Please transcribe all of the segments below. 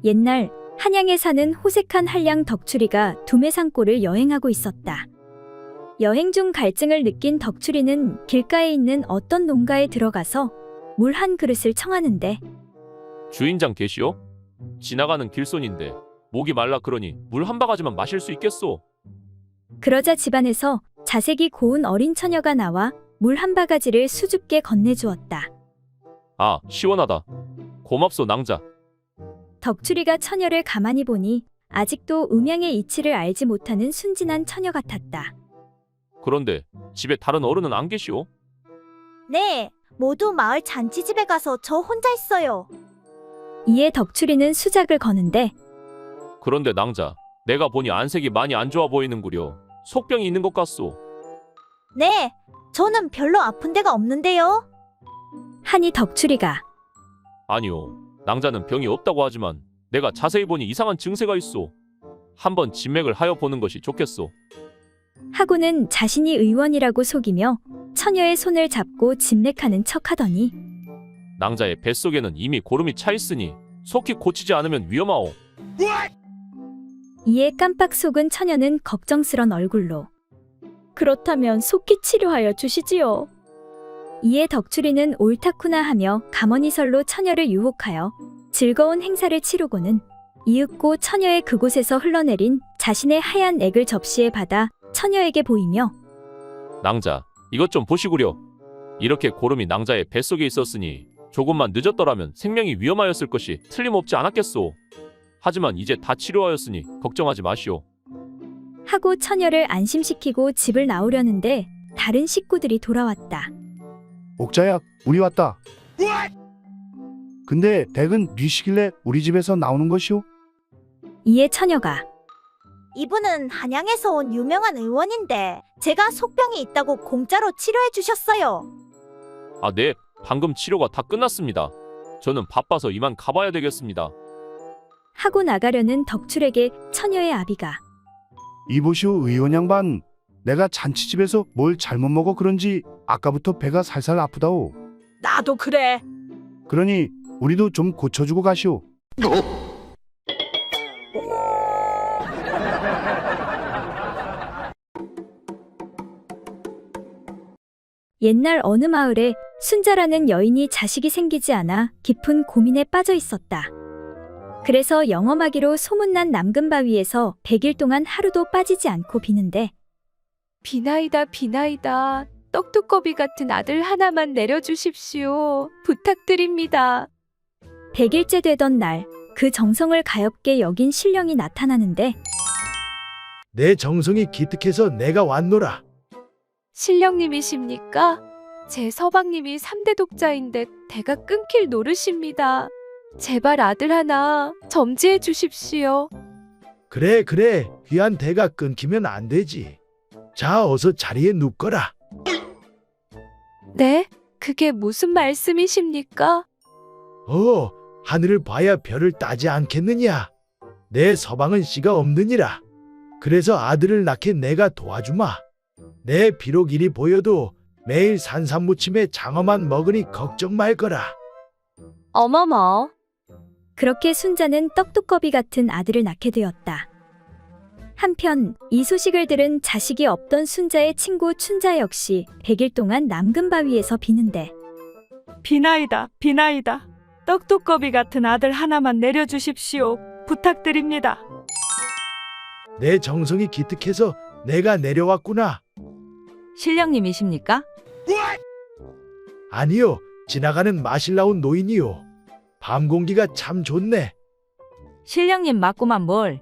옛날 한양에 사는 호색한 한량 덕출이가 두매산골을 여행하고 있었다. 여행 중 갈증을 느낀 덕출이는 길가에 있는 어떤 농가에 들어가서 물 한 그릇을 청하는데 주인장 계시오? 지나가는 길손인데 목이 말라 그러니 물 한 바가지만 마실 수 있겠소? 그러자 집안에서 자색이 고운 어린 처녀가 나와 물 한 바가지를 수줍게 건네주었다. 아, 시원하다. 고맙소 낭자. 덕출이가 처녀를 가만히 보니 아직도 음양의 이치를 알지 못하는 순진한 처녀 같았다. 그런데 집에 다른 어른은 안 계시오? 네, 모두 마을 잔치집에 가서 저 혼자 있어요. 이에 덕출이는 수작을 거는데 그런데 낭자, 내가 보니 안색이 많이 안 좋아 보이는구려. 속병이 있는 것 같소. 네, 저는 별로 아픈 데가 없는데요. 하니 덕출이가 아니요, 낭자는 병이 없다고 하지만 내가 자세히 보니 이상한 증세가 있소. 한번 진맥을 하여 보는 것이 좋겠소. 하고는 자신이 의원이라고 속이며 처녀의 손을 잡고 진맥하는 척하더니 낭자의 뱃속에는 이미 고름이 차 있으니 속히 고치지 않으면 위험하오. 이에 깜빡 속은 처녀는 걱정스런 얼굴로 그렇다면 속히 치료하여 주시지요. 이에 덕출이는 옳다구나 하며 가머니설로 처녀를 유혹하여 즐거운 행사를 치르고는 이윽고 처녀의 그곳에서 흘러내린 자신의 하얀 액을 접시에 받아 처녀에게 보이며 낭자, 이것 좀 보시구려. 이렇게 고름이 낭자의 뱃속에 있었으니 조금만 늦었더라면 생명이 위험하였을 것이 틀림없지 않았겠소. 하지만 이제 다 치료하였으니 걱정하지 마시오. 하고 처녀를 안심시키고 집을 나오려는데 다른 식구들이 돌아왔다. 옥자야, 우리 왔다. 근데 댁은 뉘시길래 우리 집에서 나오는 것이오? 이에 처녀가 이분은 한양에서 온 유명한 의원인데 제가 속병이 있다고 공짜로 치료해 주셨어요. 아, 네. 방금 치료가 다 끝났습니다. 저는 바빠서 이만 가봐야 되겠습니다. 하고 나가려는 덕출에게 처녀의 아비가 이보시오 의원 양반, 내가 잔치집에서 뭘 잘못 먹어 그런지 아까부터 배가 살살 아프다오. 나도 그래. 그러니 우리도 좀 고쳐주고 가시오. 옛날 어느 마을에 순자라는 여인이 자식이 생기지 않아 깊은 고민에 빠져 있었다. 그래서 영험하기로 소문난 남근바위에서 100일 동안 하루도 빠지지 않고 비는데 비나이다 비나이다. 떡두꺼비 같은 아들 하나만 내려주십시오. 부탁드립니다. 100일째 되던 날 그 정성을 가엾게 여긴 신령이 나타나는데 내 정성이 기특해서 내가 왔노라. 신령님이십니까? 제 서방님이 3대 독자인데 대가 끊길 노릇입니다. 제발 아들 하나 점지해 주십시오. 그래 귀한 대가 끊기면 안 되지. 자, 어서 자리에 눕거라. 네? 그게 무슨 말씀이십니까? 하늘을 봐야 별을 따지 않겠느냐. 내 서방은 씨가 없느니라. 그래서 아들을 낳게 내가 도와주마. 내 비록 일이 보여도 매일 산삼무침에 장어만 먹으니 걱정 말 거라. 어머머. 그렇게 순자는 떡두꺼비 같은 아들을 낳게 되었다. 한편 이 소식을 들은 자식이 없던 순자의 친구 춘자 역시 100일 동안 남근바위에서 비는데 비나이다, 비나이다. 떡두꺼비 같은 아들 하나만 내려주십시오. 부탁드립니다. 내 정성이 기특해서 내가 내려왔구나. 신령님이십니까? 아니요, 지나가는 마실 나온 노인이요. 밤 공기가 참 좋네. 신령님 맞구만 뭘.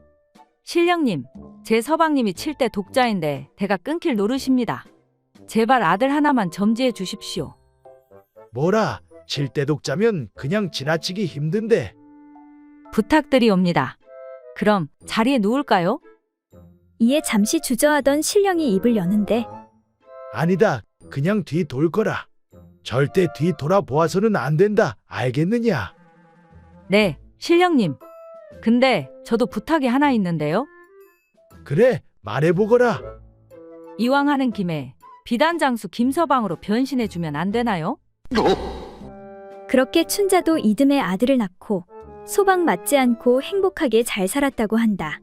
신령님, 제 서방님이 7대 독자인데 대가 끊길 노릇입니다. 제발 아들 하나만 점지해 주십시오. 뭐라, 7대 독자면 그냥 지나치기 힘든데. 부탁드리옵니다. 그럼 자리에 누울까요? 이에 잠시 주저하던 신령이 입을 여는데 아니다, 그냥 뒤 돌 거라. 절대 뒤 돌아보아서는 안 된다, 알겠느냐? 네, 신령님. 근데 저도 부탁이 하나 있는데요. 그래, 말해보거라. 이왕 하는 김에 비단장수 김서방으로 변신해 주면 안 되나요? 그렇게 춘자도 이듬해 아들을 낳고 소방 맞지 않고 행복하게 잘 살았다고 한다.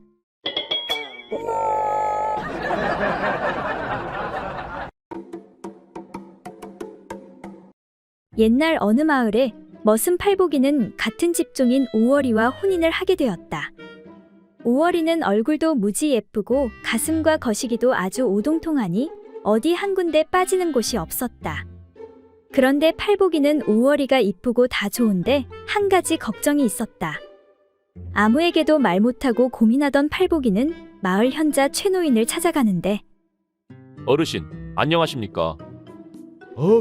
옛날 어느 마을에 머슴 팔복이는 같은 집종인 오월이와 혼인을 하게 되었다. 오월이는 얼굴도 무지 예쁘고 가슴과 거시기도 아주 오동통하니 어디 한 군데 빠지는 곳이 없었다. 그런데 팔복이는 오월이가 이쁘고 다 좋은데 한 가지 걱정이 있었다. 아무에게도 말 못하고 고민하던 팔복이는 마을 현자 최노인을 찾아가는데 어르신, 안녕하십니까?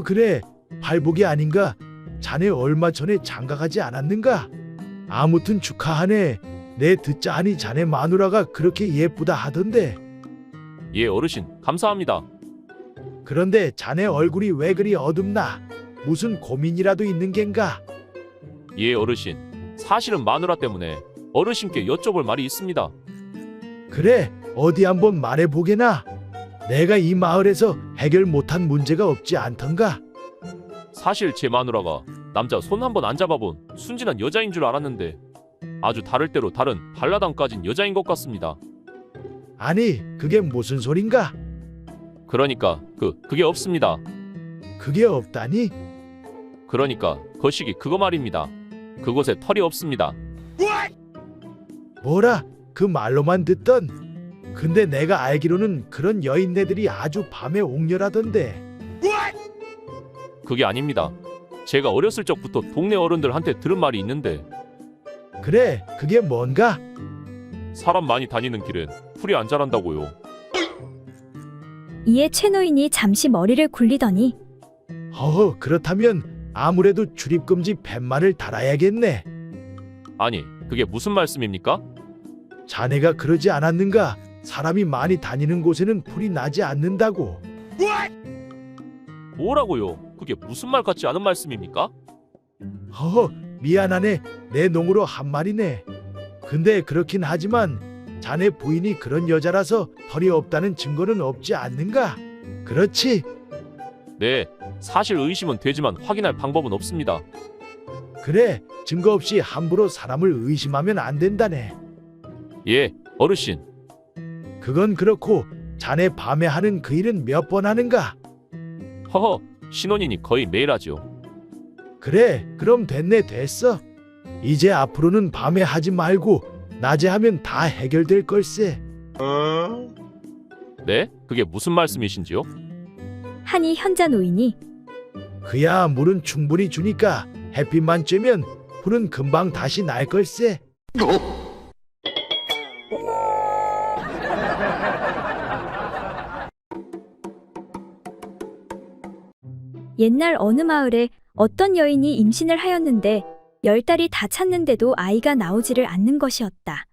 그래. 팔복이 아닌가? 자네 얼마 전에 장가가지 않았는가? 아무튼 축하하네. 내 듣자 하니 자네 마누라가 그렇게 예쁘다 하던데. 예, 어르신, 감사합니다. 그런데 자네 얼굴이 왜 그리 어둡나? 무슨 고민이라도 있는 겐가? 예, 어르신. 사실은 마누라 때문에 어르신께 여쭤볼 말이 있습니다. 그래, 어디 한번 말해보게나. 내가 이 마을에서 해결 못한 문제가 없지 않던가? 사실 제 마누라가 남자 손 한 번 안 잡아본 순진한 여자인 줄 알았는데 아주 다를 대로 다른 발라당까진 여자인 것 같습니다. 아니, 그게 무슨 소린가? 그러니까 그게 없습니다. 그게 없다니? 그러니까 거시기 그거 말입니다. 그곳에 털이 없습니다. 뭐라? 그 말로만 듣던. 근데 내가 알기로는 그런 여인네들이 아주 밤에 옥렬하던데. 그게 아닙니다. 제가 어렸을 적부터 동네 어른들한테 들은 말이 있는데 그래, 그게 뭔가? 사람 많이 다니는 길엔 풀이 안 자란다고요. 이에 최노인이 잠시 머리를 굴리더니 그렇다면 아무래도 출입금지 팻말을 달아야겠네. 아니, 그게 무슨 말씀입니까? 자네가 그러지 않았는가? 사람이 많이 다니는 곳에는 풀이 나지 않는다고. 뭐라고요? 그게 무슨 말 같지 않은 말씀입니까? 미안하네. 내 농으로 한 말이네. 근데 그렇긴 하지만 자네 부인이 그런 여자라서 털이 없다는 증거는 없지 않는가? 그렇지? 네, 사실 의심은 되지만 확인할 방법은 없습니다. 그래, 증거 없이 함부로 사람을 의심하면 안 된다네. 예, 어르신. 그건 그렇고 자네 밤에 하는 그 일은 몇 번 하는가? 허허, 신혼이니 거의 매일 하죠. 그래, 그럼 됐네. 됐어. 이제 앞으로는 밤에 하지 말고 낮에 하면 다 해결될 걸세. 네? 그게 무슨 말씀이신지요? 하니 현자 노인이 그야 물은 충분히 주니까 햇빛만 쬐면 풀은 금방 다시 날 걸세. 옛날 어느 마을에 어떤 여인이 임신을 하였는데 10달이 다 찼는데도 아이가 나오지를 않는 것이었다.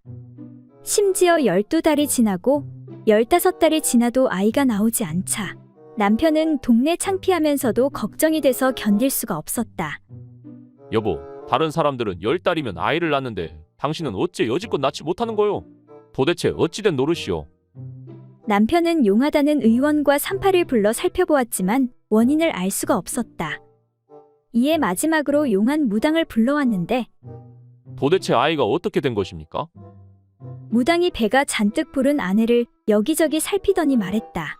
심지어 12달이 지나고 15달이 지나도 아이가 나오지 않자 남편은 동네 창피하면서도 걱정이 돼서 견딜 수가 없었다. 여보, 다른 사람들은 10달이면 아이를 낳는데 당신은 어째 여지껏 낳지 못하는 거요? 도대체 어찌된 노릇이요? 남편은 용하다는 의원과 산파를 불러 살펴보았지만 원인을 알 수가 없었다. 이에 마지막으로 용한 무당을 불러왔는데 도대체 아이가 어떻게 된 것입니까? 무당이 배가 잔뜩 부른 아내를 여기저기 살피더니 말했다.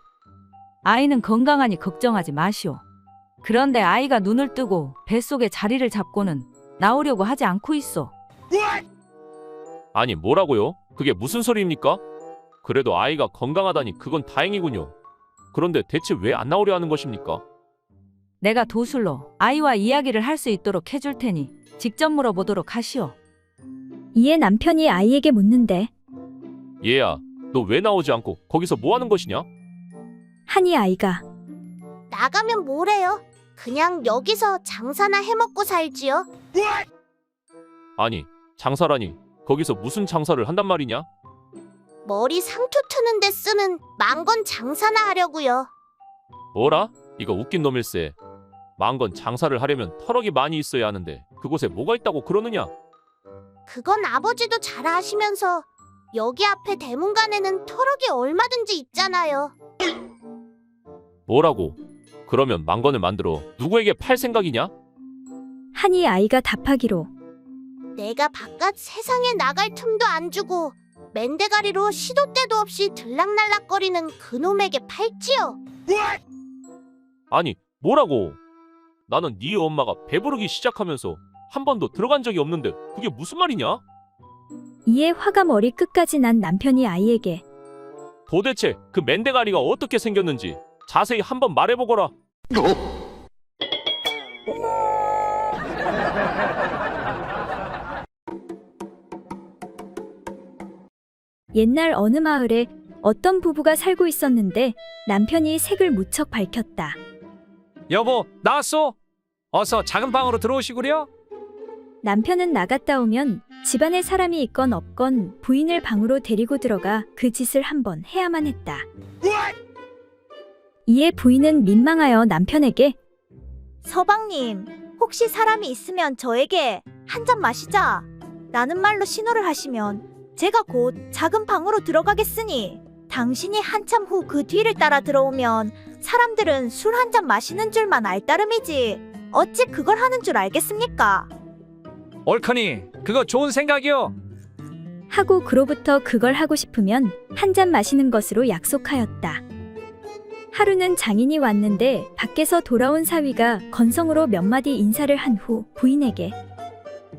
아이는 건강하니 걱정하지 마시오. 그런데 아이가 눈을 뜨고 뱃속에 자리를 잡고는 나오려고 하지 않고 있어. 아니, 뭐라고요? 그게 무슨 소리입니까? 그래도 아이가 건강하다니 그건 다행이군요. 그런데 대체 왜 안 나오려 하는 것입니까? 내가 도술로 아이와 이야기를 할 수 있도록 해줄 테니 직접 물어보도록 하시오. 이에 남편이 아이에게 묻는데 얘야, 너 왜 나오지 않고 거기서 뭐 하는 것이냐? 하니 아이가 나가면 뭐래요? 그냥 여기서 장사나 해먹고 살지요. 아니, 장사라니 거기서 무슨 장사를 한단 말이냐? 머리 상투 트는데 쓰는 망건 장사나 하려고요. 뭐라? 이거 웃긴 놈일세. 망건 장사를 하려면 터럭이 많이 있어야 하는데 그곳에 뭐가 있다고 그러느냐? 그건 아버지도 잘 아시면서 여기 앞에 대문간에는 터럭이 얼마든지 있잖아요. 뭐라고? 그러면 망건을 만들어 누구에게 팔 생각이냐? 한이 아이가 답하기로 내가 바깥 세상에 나갈 틈도 안 주고 맨대가리로 시도 때도 없이 들락날락거리는 그놈에게 팔지요. 아니, 뭐라고? 나는 네 엄마가 배부르기 시작하면서 한 번도 들어간 적이 없는데 그게 무슨 말이냐? 이에 화가 머리 끝까지 난 남편이 아이에게 도대체 그 맨대가리가 어떻게 생겼는지 자세히 한번 말해보거라. 옛날 어느 마을에 어떤 부부가 살고 있었는데 남편이 색을 무척 밝혔다. 여보, 나왔어? 어서 작은 방으로 들어오시구려. 남편은 나갔다 오면 집안에 사람이 있건 없건 부인을 방으로 데리고 들어가 그 짓을 한번 해야만 했다. 이에 부인은 민망하여 남편에게 서방님, 혹시 사람이 있으면 저에게 한 잔 마시자 라는 말로 신호를 하시면 제가 곧 작은 방으로 들어가겠으니 당신이 한참 후 그 뒤를 따라 들어오면 사람들은 술 한 잔 마시는 줄만 알 따름이지 어찌 그걸 하는 줄 알겠습니까? 옳거니 그거 좋은 생각이요. 하고 그로부터 그걸 하고 싶으면 한 잔 마시는 것으로 약속하였다. 하루는 장인이 왔는데 밖에서 돌아온 사위가 건성으로 몇 마디 인사를 한 후 부인에게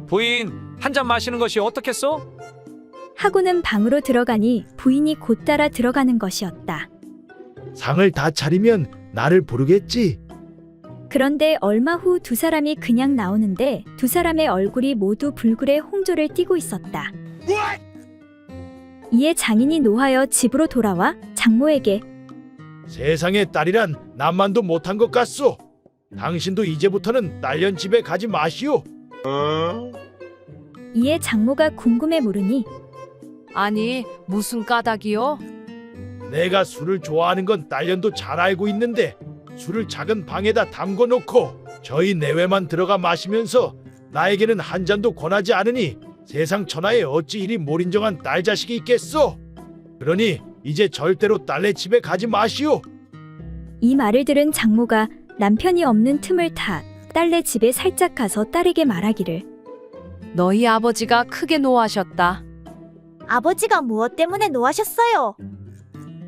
부인, 한 잔 마시는 것이 어떻겠소? 하고는 방으로 들어가니 부인이 곧 따라 들어가는 것이었다. 상을 다 차리면 나를 부르겠지. 그런데 얼마 후 두 사람이 그냥 나오는데 두 사람의 얼굴이 모두 불굴의 홍조를 띠고 있었다. 이에 장인이 노하여 집으로 돌아와 장모에게 세상에 딸이란 남만도 못한 것 같소. 당신도 이제부터는 딸년 집에 가지 마시오. 이에 장모가 궁금해 물으니 아니, 무슨 까닭이요? 내가 술을 좋아하는 건 딸년도 잘 알고 있는데 술을 작은 방에다 담궈 놓고 저희 내외만 들어가 마시면서 나에게는 한 잔도 권하지 않으니 세상 천하에 어찌 이리 몰인정한 딸 자식이 있겠소. 그러니 이제 절대로 딸네 집에 가지 마시오. 이 말을 들은 장모가 남편이 없는 틈을 타 딸네 집에 살짝 가서 딸에게 말하기를 너희 아버지가 크게 노하셨다. 아버지가 무엇 때문에 노하셨어요?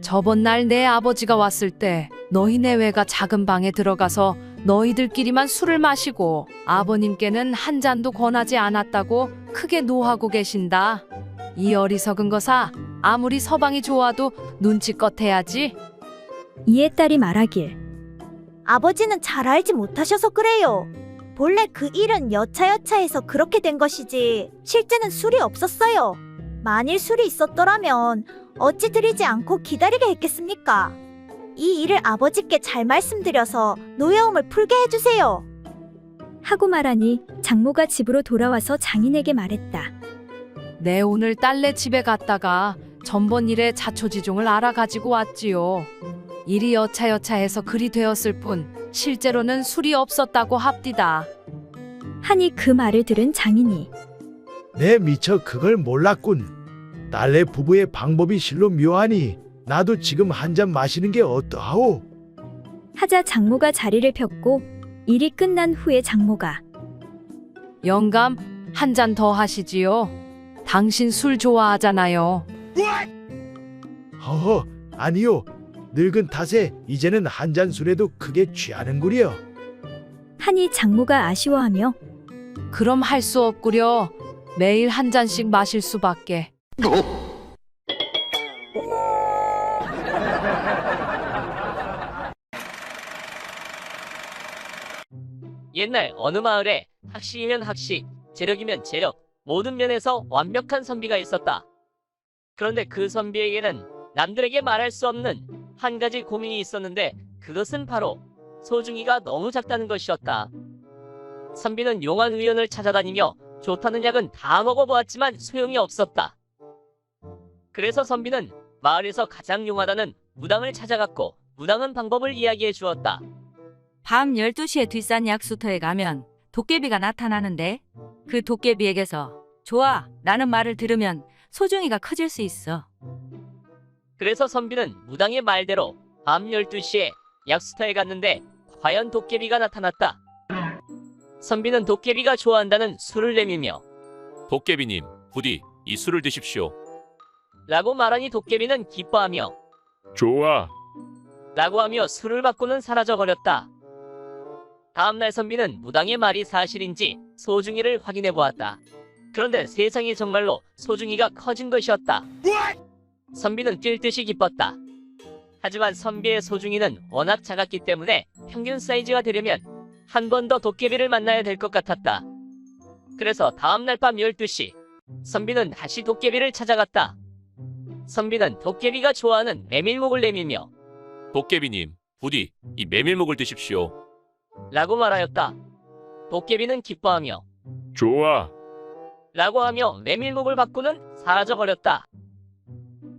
저번 날 내 아버지가 왔을 때 너희 내외가 작은 방에 들어가서 너희들끼리만 술을 마시고 아버님께는 한 잔도 권하지 않았다고 크게 노하고 계신다. 이 어리석은 거사, 아무리 서방이 좋아도 눈치껏 해야지. 이에 딸이 말하길 아버지는 잘 알지 못하셔서 그래요. 본래 그 일은 여차여차해서 그렇게 된 것이지 실제는 술이 없었어요. 만일 술이 있었더라면 어찌 드리지 않고 기다리게 했겠습니까? 이 일을 아버지께 잘 말씀드려서 노여움을 풀게 해주세요. 하고 말하니 장모가 집으로 돌아와서 장인에게 말했다. 내 오늘 딸네 집에 갔다가 전번 일의 자초지종을 알아가지고 왔지요. 일이 여차여차해서 그리 되었을 뿐 실제로는 술이 없었다고 합디다. 하니 그 말을 들은 장인이 내 미처 그걸 몰랐군. 딸내 부부의 방법이 실로 묘하니 나도 지금 한 잔 마시는 게 어떠하오? 하자 장모가 자리를 폈고 일이 끝난 후에 장모가 영감, 한 잔 더 하시지요. 당신 술 좋아하잖아요. 허허, 아니요. 늙은 탓에 이제는 한 잔 술에도 크게 취하는구려. 하니 장모가 아쉬워하며 그럼 할 수 없구려. 매일 한 잔씩 마실 수밖에. 옛날 어느 마을에 학식이면 학식, 재력이면 재력, 모든 면에서 완벽한 선비가 있었다. 그런데 그 선비에게는 남들에게 말할 수 없는 한 가지 고민이 있었는데 그것은 바로 소중이가 너무 작다는 것이었다. 선비는 용한 의원을 찾아다니며 좋다는 약은 다 먹어보았지만 소용이 없었다. 그래서 선비는 마을에서 가장 용하다는 무당을 찾아갔고 무당은 방법을 이야기해 주었다. 밤 12시에 뒷산 약수터에 가면 도깨비가 나타나는데 그 도깨비에게서 좋아 라는 말을 들으면 소중이가 커질 수 있어. 그래서 선비는 무당의 말대로 밤 12시에 약수터에 갔는데 과연 도깨비가 나타났다. 선비는 도깨비가 좋아한다는 술을 내밀며 도깨비님, 부디 이 술을 드십시오. 라고 말하니 도깨비는 기뻐하며 좋아. 라고 하며 술을 받고는 사라져버렸다. 다음날 선비는 무당의 말이 사실인지 소중이를 확인해 보았다. 그런데 세상이 정말로 소중이가 커진 것이었다. 선비는 뛸 듯이 기뻤다. 하지만 선비의 소중이는 워낙 작았기 때문에 평균 사이즈가 되려면 한 번 더 도깨비를 만나야 될 것 같았다. 그래서 다음날 밤 12시 선비는 다시 도깨비를 찾아갔다. 선비는 도깨비가 좋아하는 메밀묵을 내밀며 도깨비님, 부디 이 메밀묵을 드십시오. 라고 말하였다. 도깨비는 기뻐하며 좋아. 라고 하며 메밀묵을 받고는 사라져버렸다.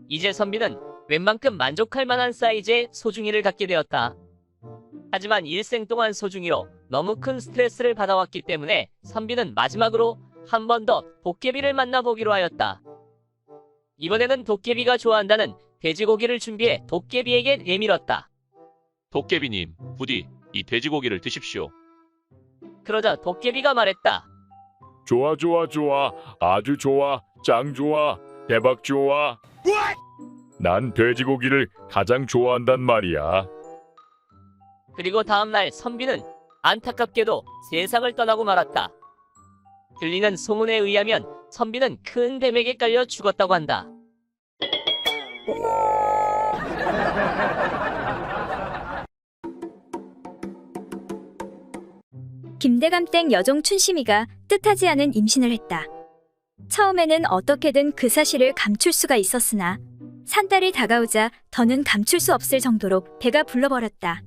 이제 선비는 웬만큼 만족할 만한 사이즈의 소중이를 갖게 되었다. 하지만 일생 동안 소중이로 너무 큰 스트레스를 받아왔기 때문에 선비는 마지막으로 한 번 더 도깨비를 만나보기로 하였다. 이번에는 도깨비가 좋아한다는 돼지고기를 준비해 도깨비에게 내밀었다. 도깨비님, 부디 이 돼지고기를 드십시오. 그러자 도깨비가 말했다. 좋아, 좋아, 좋아. 아주 좋아. 짱 좋아. 대박 좋아. 난 돼지고기를 가장 좋아한단 말이야. 그리고 다음날 선비는 안타깝게도 세상을 떠나고 말았다. 들리는 소문에 의하면 선비는 큰 뱀에게 깔려 죽었다고 한다. 김대감댁 여종 춘심이가 뜻하지 않은 임신을 했다. 처음에는 어떻게든 그 사실을 감출 수가 있었으나 산달이 다가오자 더는 감출 수 없을 정도로 배가 불러버렸다.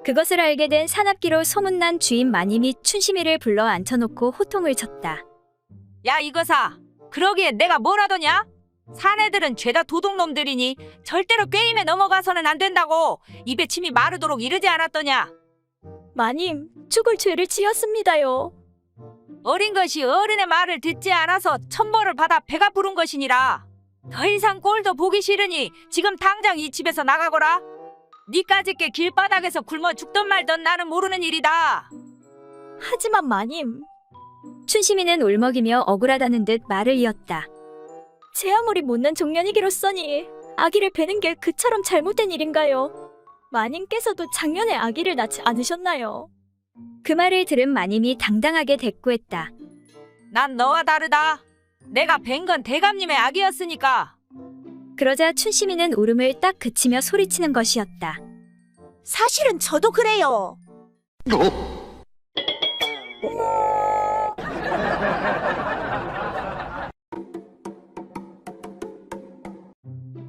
그것을 알게 된 산악기로 소문난 주인 마님이 춘심이를 불러 앉혀놓고 호통을 쳤다. 야 이거사, 그러기에 내가 뭘 하더냐? 사내들은 죄다 도둑놈들이니 절대로 꾀임에 넘어가서는 안 된다고 입에 침이 마르도록 이르지 않았더냐? 마님, 죽을 죄를 지었습니다요. 어린 것이 어른의 말을 듣지 않아서 천벌을 받아 배가 부른 것이니라. 더 이상 꼴도 보기 싫으니 지금 당장 이 집에서 나가거라. 니까짓게 길바닥에서 굶어 죽던 말던 나는 모르는 일이다. 하지만 마님. 춘심이는 울먹이며 억울하다는 듯 말을 이었다. 제 아무리 못난 종년이기로써니 아기를 베는 게 그처럼 잘못된 일인가요? 마님께서도 작년에 아기를 낳지 않으셨나요? 그 말을 들은 마님이 당당하게 대꾸했다. 난 너와 다르다. 내가 뵌 건 대감님의 아기였으니까. 그러자 춘심이는 울음을 딱 그치며 소리치는 것이었다. 사실은 저도 그래요.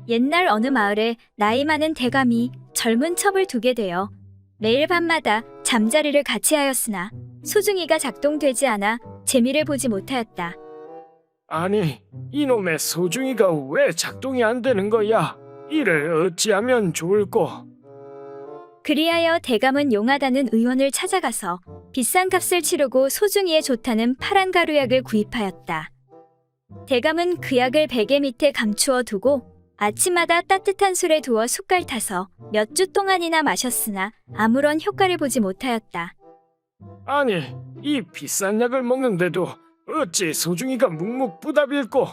옛날 어느 마을에 나이 많은 대감이 젊은 첩을 두게 되어 매일 밤마다 잠자리를 같이 하였으나 소중이가 작동되지 않아 재미를 보지 못하였다. 아니, 이놈의 소중이가 왜 작동이 안 되는 거야? 이를 어찌하면 좋을꼬? 그리하여 대감은 용하다는 의원을 찾아가서 비싼 값을 치르고 소중이에 좋다는 파란 가루약을 구입하였다. 대감은 그 약을 베개 밑에 감추어 두고 아침마다 따뜻한 술에 두어 숟갈 타서 몇 주 동안이나 마셨으나 아무런 효과를 보지 못하였다. 아니, 이 비싼 약을 먹는데도 어찌 소중이가 묵묵부답일꼬?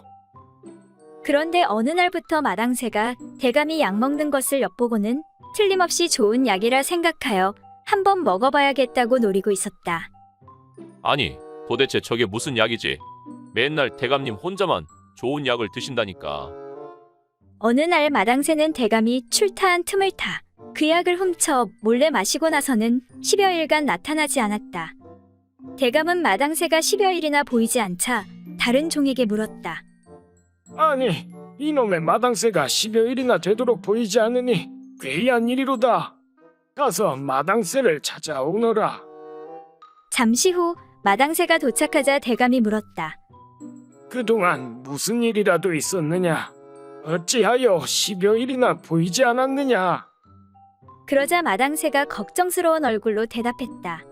그런데 어느 날부터 마당새가 대감이 약 먹는 것을 엿보고는 틀림없이 좋은 약이라 생각하여 한번 먹어봐야겠다고 노리고 있었다. 아니, 도대체 저게 무슨 약이지? 맨날 대감님 혼자만 좋은 약을 드신다니까. 어느 날 마당새는 대감이 출타한 틈을 타 그 약을 훔쳐 몰래 마시고 나서는 10여일간 나타나지 않았다. 대감은 마당새가 10여일이나 보이지 않자 다른 종에게 물었다. 아니, 이놈의 마당새가 10여일이나 되도록 보이지 않으니 괴이한 일이로다. 가서 마당새를 찾아오너라. 잠시 후 마당새가 도착하자 대감이 물었다. 그동안 무슨 일이라도 있었느냐? 어찌하여 10여일이나 보이지 않았느냐? 그러자 마당새가 걱정스러운 얼굴로 대답했다.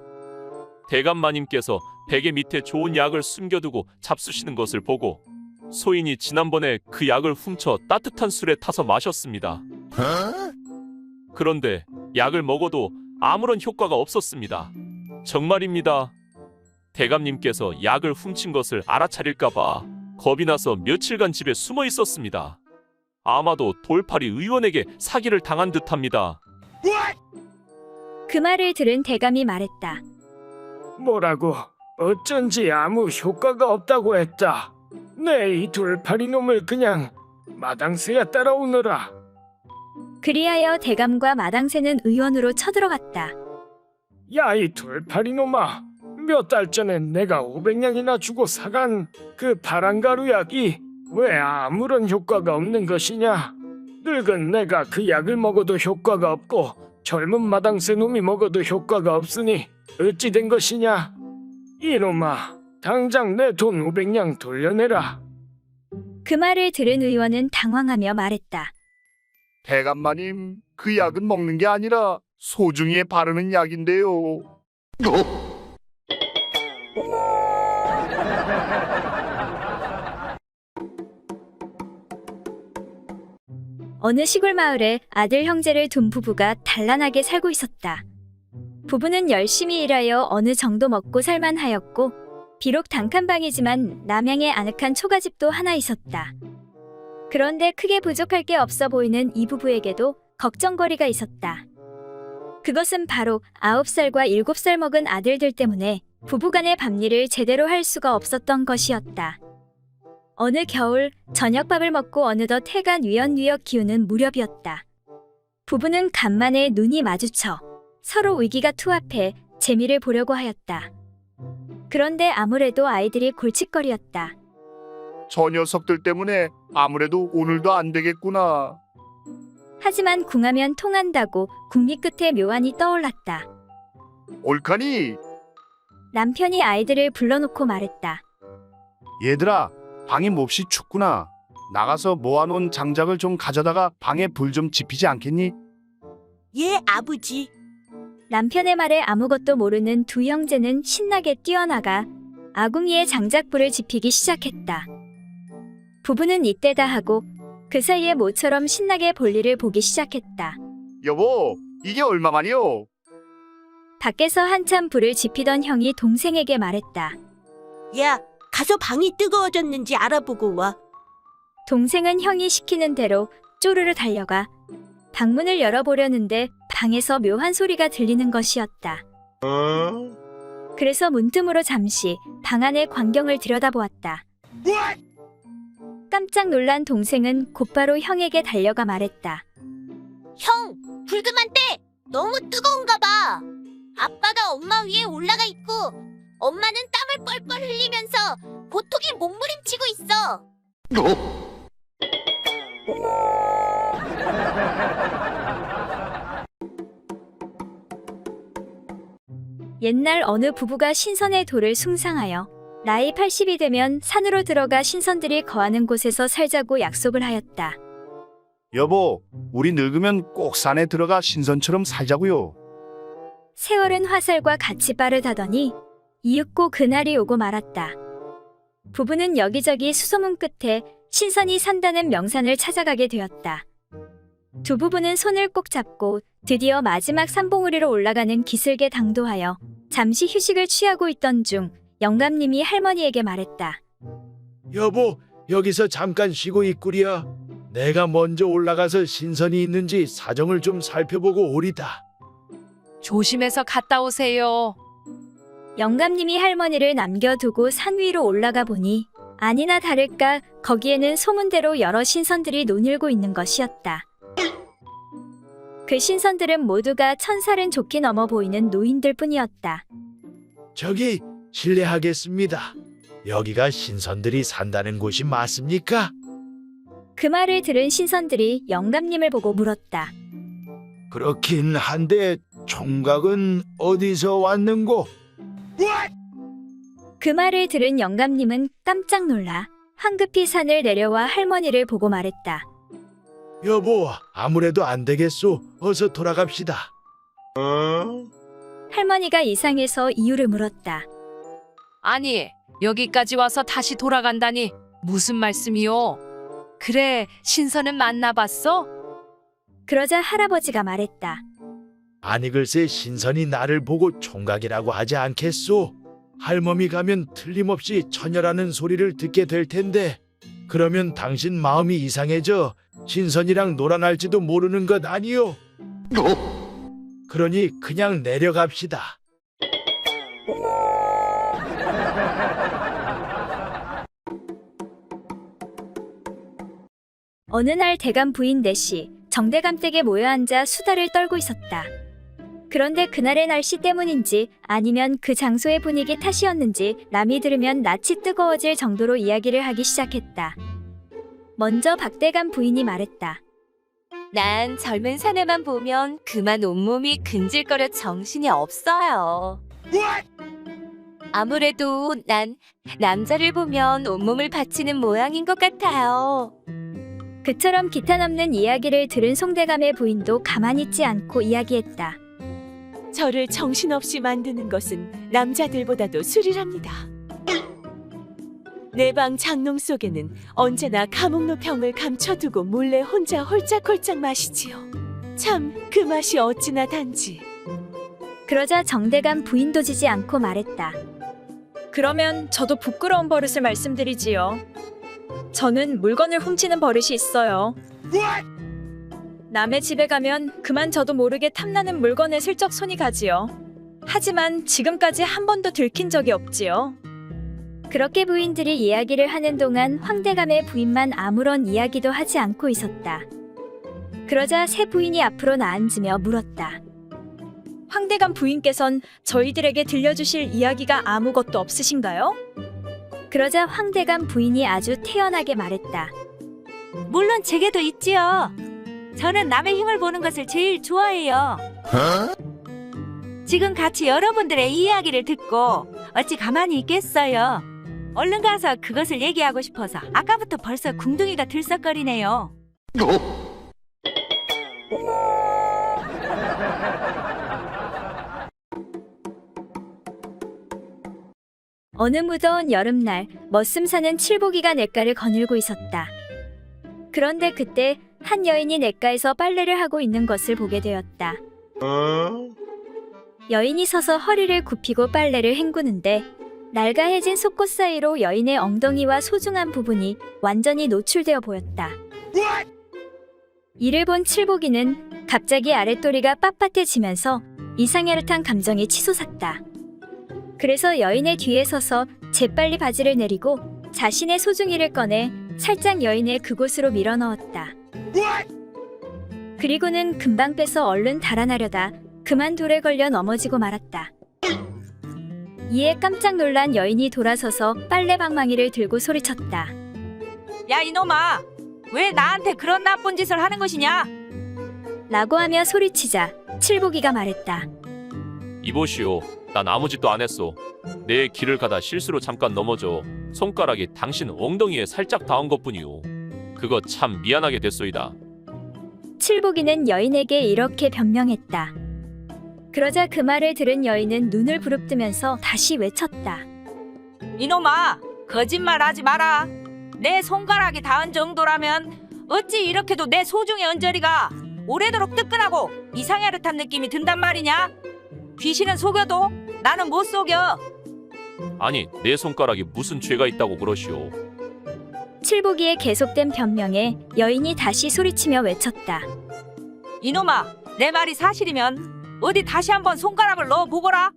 대감마님께서 베개 밑에 좋은 약을 숨겨두고 잡수시는 것을 보고 소인이 지난번에 그 약을 훔쳐 따뜻한 술에 타서 마셨습니다. 그런데 약을 먹어도 아무런 효과가 없었습니다. 정말입니다. 대감님께서 약을 훔친 것을 알아차릴까봐 겁이 나서 며칠간 집에 숨어 있었습니다. 아마도 돌팔이 의원에게 사기를 당한 듯합니다. 그 말을 들은 대감이 말했다. 뭐라고? 어쩐지 아무 효과가 없다고 했다. 내 이 돌팔이 놈을 그냥 마당새야 따라오너라. 그리하여 대감과 마당새는 의원으로 쳐들어갔다. 야, 이 돌팔이 놈아. 몇 달 전에 내가 500냥이나 주고 사간 그 파란가루 약이 왜 아무런 효과가 없는 것이냐? 늙은 내가 그 약을 먹어도 효과가 없고 젊은 마당새 놈이 먹어도 효과가 없으니 어찌 된 것이냐? 이놈아, 당장 내 돈 500냥 돌려내라. 그 말을 들은 의원은 당황하며 말했다. 대감마님, 그 약은 먹는 게 아니라 소중이에 바르는 약인데요. 어느 시골 마을에 아들 형제를 둔 부부가 단란하게 살고 있었다. 부부는 열심히 일하여 어느 정도 먹고 살만하였고 비록 단칸방이지만 남양에 아늑한 초가집도 하나 있었다. 그런데 크게 부족할 게 없어 보이는 이 부부에게도 걱정거리가 있었다. 그것은 바로 9살과 7살 먹은 아들들 때문에 부부간의 밥일을 제대로 할 수가 없었던 것이었다. 어느 겨울 저녁밥을 먹고 어느덧 해가 뉘엿뉘엿 기우는 무렵이었다. 부부는 간만에 눈이 마주쳐 서로 위기가 투합해 재미를 보려고 하였다. 그런데 아무래도 아이들이 골칫거리였다. 저 녀석들 때문에 아무래도 오늘도 안 되겠구나. 하지만 궁하면 통한다고 궁리 끝에 묘안이 떠올랐다. 옳카니? 남편이 아이들을 불러놓고 말했다. 얘들아, 방이 몹시 춥구나. 나가서 모아놓은 장작을 좀 가져다가 방에 불 좀 지피지 않겠니? 예, 아버지. 남편의 말에 아무것도 모르는 두 형제는 신나게 뛰어나가 아궁이에 장작불을 지피기 시작했다. 부부는 이때다 하고 그 사이에 모처럼 신나게 볼일을 보기 시작했다. 여보, 이게 얼마만이요? 밖에서 한참 불을 지피던 형이 동생에게 말했다. 야, 가서 방이 뜨거워졌는지 알아보고 와. 동생은 형이 시키는 대로 쪼르르 달려가 방문을 열어보려는데 방에서 묘한 소리가 들리는 것이었다. 그래서 문틈으로 잠시 방 안의 광경을 들여다보았다. 깜짝 놀란 동생은 곧바로 형에게 달려가 말했다. 형, 불 그만 떼! 너무 뜨거운가 봐. 아빠가 엄마 위에 올라가 있고 엄마는 땀을 뻘뻘 흘리면서 고통에 몸부림치고 있어. 옛날 어느 부부가 신선의 돌을 숭상하여 나이 80이 되면 산으로 들어가 신선들이 거하는 곳에서 살자고 약속을 하였다. 여보, 우리 늙으면 꼭 산에 들어가 신선처럼 살자고요. 세월은 화살과 같이 빠르다더니 이윽고 그날이 오고 말았다. 부부는 여기저기 수소문 끝에 신선이 산다는 명산을 찾아가게 되었다. 두 부부는 손을 꼭 잡고 드디어 마지막 산봉우리로 올라가는 기슭에 당도하여 잠시 휴식을 취하고 있던 중 영감님이 할머니에게 말했다. 여보, 여기서 잠깐 쉬고 있구려. 내가 먼저 올라가서 신선이 있는지 사정을 좀 살펴보고 오리다. 조심해서 갔다 오세요. 영감님이 할머니를 남겨두고 산 위로 올라가 보니 아니나 다를까 거기에는 소문대로 여러 신선들이 논일고 있는 것이었다. 그 신선들은 모두가 1000살은 좋게 넘어 보이는 노인들 뿐이었다. 저기 실례하겠습니다. 여기가 신선들이 산다는 곳이 맞습니까? 그 말을 들은 신선들이 영감님을 보고 물었다. 그렇긴 한데 총각은 어디서 왔는고? 그 말을 들은 영감님은 깜짝 놀라 황급히 산을 내려와 할머니를 보고 말했다. 여보, 아무래도 안 되겠소. 어서 돌아갑시다. 할머니가 이상해서 이유를 물었다. 아니, 여기까지 와서 다시 돌아간다니 무슨 말씀이요? 그래, 신선은 만나봤어? 그러자 할아버지가 말했다. 아니 글쎄 신선이 나를 보고 총각이라고 하지 않겠소? 할멈이 가면 틀림없이 처녀라는 소리를 듣게 될 텐데 그러면 당신 마음이 이상해져 신선이랑 놀아날지도 모르는 것 아니요? 그러니 그냥 내려갑시다. 어느 날 대감 부인 넷이 정대감 댁에 모여 앉아 수다를 떨고 있었다. 그런데 그날의 날씨 때문인지 아니면 그 장소의 분위기 탓이었는지 남이 들으면 낯이 뜨거워질 정도로 이야기를 하기 시작했다. 먼저 박대감 부인이 말했다. 난 젊은 사내만 보면 그만 온몸이 근질거려 정신이 없어요. 아무래도 난 남자를 보면 온몸을 바치는 모양인 것 같아요. 그처럼 기타 넘는 이야기를 들은 송대감의 부인도 가만히 있지 않고 이야기했다. 저를 정신없이 만드는 것은 남자들보다도 술이랍니다. 내 방 장롱 속에는 언제나 감옥로 병을 감춰두고 몰래 혼자 홀짝홀짝 마시지요. 참 그 맛이 어찌나 단지. 그러자 정대감 부인도 지지 않고 말했다. 그러면 저도 부끄러운 버릇을 말씀드리지요. 저는 물건을 훔치는 버릇이 있어요. 남의 집에 가면 그만 저도 모르게 탐나는 물건에 슬쩍 손이 가지요. 하지만 지금까지 한 번도 들킨 적이 없지요. 그렇게 부인들이 이야기를 하는 동안 황대감의 부인만 아무런 이야기도 하지 않고 있었다. 그러자 새 부인이 앞으로 나앉으며 물었다. 황대감 부인께선 저희들에게 들려주실 이야기가 아무것도 없으신가요? 그러자 황대감 부인이 아주 태연하게 말했다. 물론 제게도 있지요. 저는 남의 힘을 보는 것을 제일 좋아해요. 지금 같이 여러분들의 이야기를 듣고 어찌 가만히 있겠어요. 얼른 가서 그것을 얘기하고 싶어서 아까부터 벌써 궁둥이가 들썩거리네요. 어느 무더운 여름날 머슴 사는 칠보기가 냇가를 거닐고 있었다. 그런데 그때 한 여인이 냇가에서 빨래를 하고 있는 것을 보게 되었다. 여인이 서서 허리를 굽히고 빨래를 헹구는데 낡아해진 속옷 사이로 여인의 엉덩이와 소중한 부분이 완전히 노출되어 보였다. 이를 본 칠보기는 갑자기 아랫도리가 빳빳해지면서 이상야릇한 감정이 치솟았다. 그래서 여인의 뒤에 서서 재빨리 바지를 내리고 자신의 소중이를 꺼내 살짝 여인을 그곳으로 밀어넣었다. 그리고는 금방 빼서 얼른 달아나려다 그만 돌에 걸려 넘어지고 말았다. 이에 깜짝 놀란 여인이 돌아서서 빨래 방망이를 들고 소리쳤다. 야 이놈아, 왜 나한테 그런 나쁜 짓을 하는 것이냐? 라고 하며 소리치자 칠보기가 말했다. 이보시오. 난 아무 짓도 안 했소. 내 길을 가다 실수로 잠깐 넘어져 손가락이 당신 엉덩이에 살짝 닿은 것뿐이오. 그거 참 미안하게 됐소이다. 칠보기는 여인에게 이렇게 변명했다. 그러자 그 말을 들은 여인은 눈을 부릅뜨면서 다시 외쳤다. 이놈아, 거짓말하지 마라. 내 손가락이 닿은 정도라면 어찌 이렇게도 내 소중의 언저리가 오래도록 뜨끈하고 이상야릇한 느낌이 든단 말이냐? 귀신은 속여도 나는 못 속여. 아니, 내 손가락이 무슨 죄가 있다고 그러시오. 칠보기의 계속된 변명에 여인이 다시 소리치며 외쳤다. 이놈아, 내 말이 사실이면 어디 다시 한번 손가락을 넣어 보거라.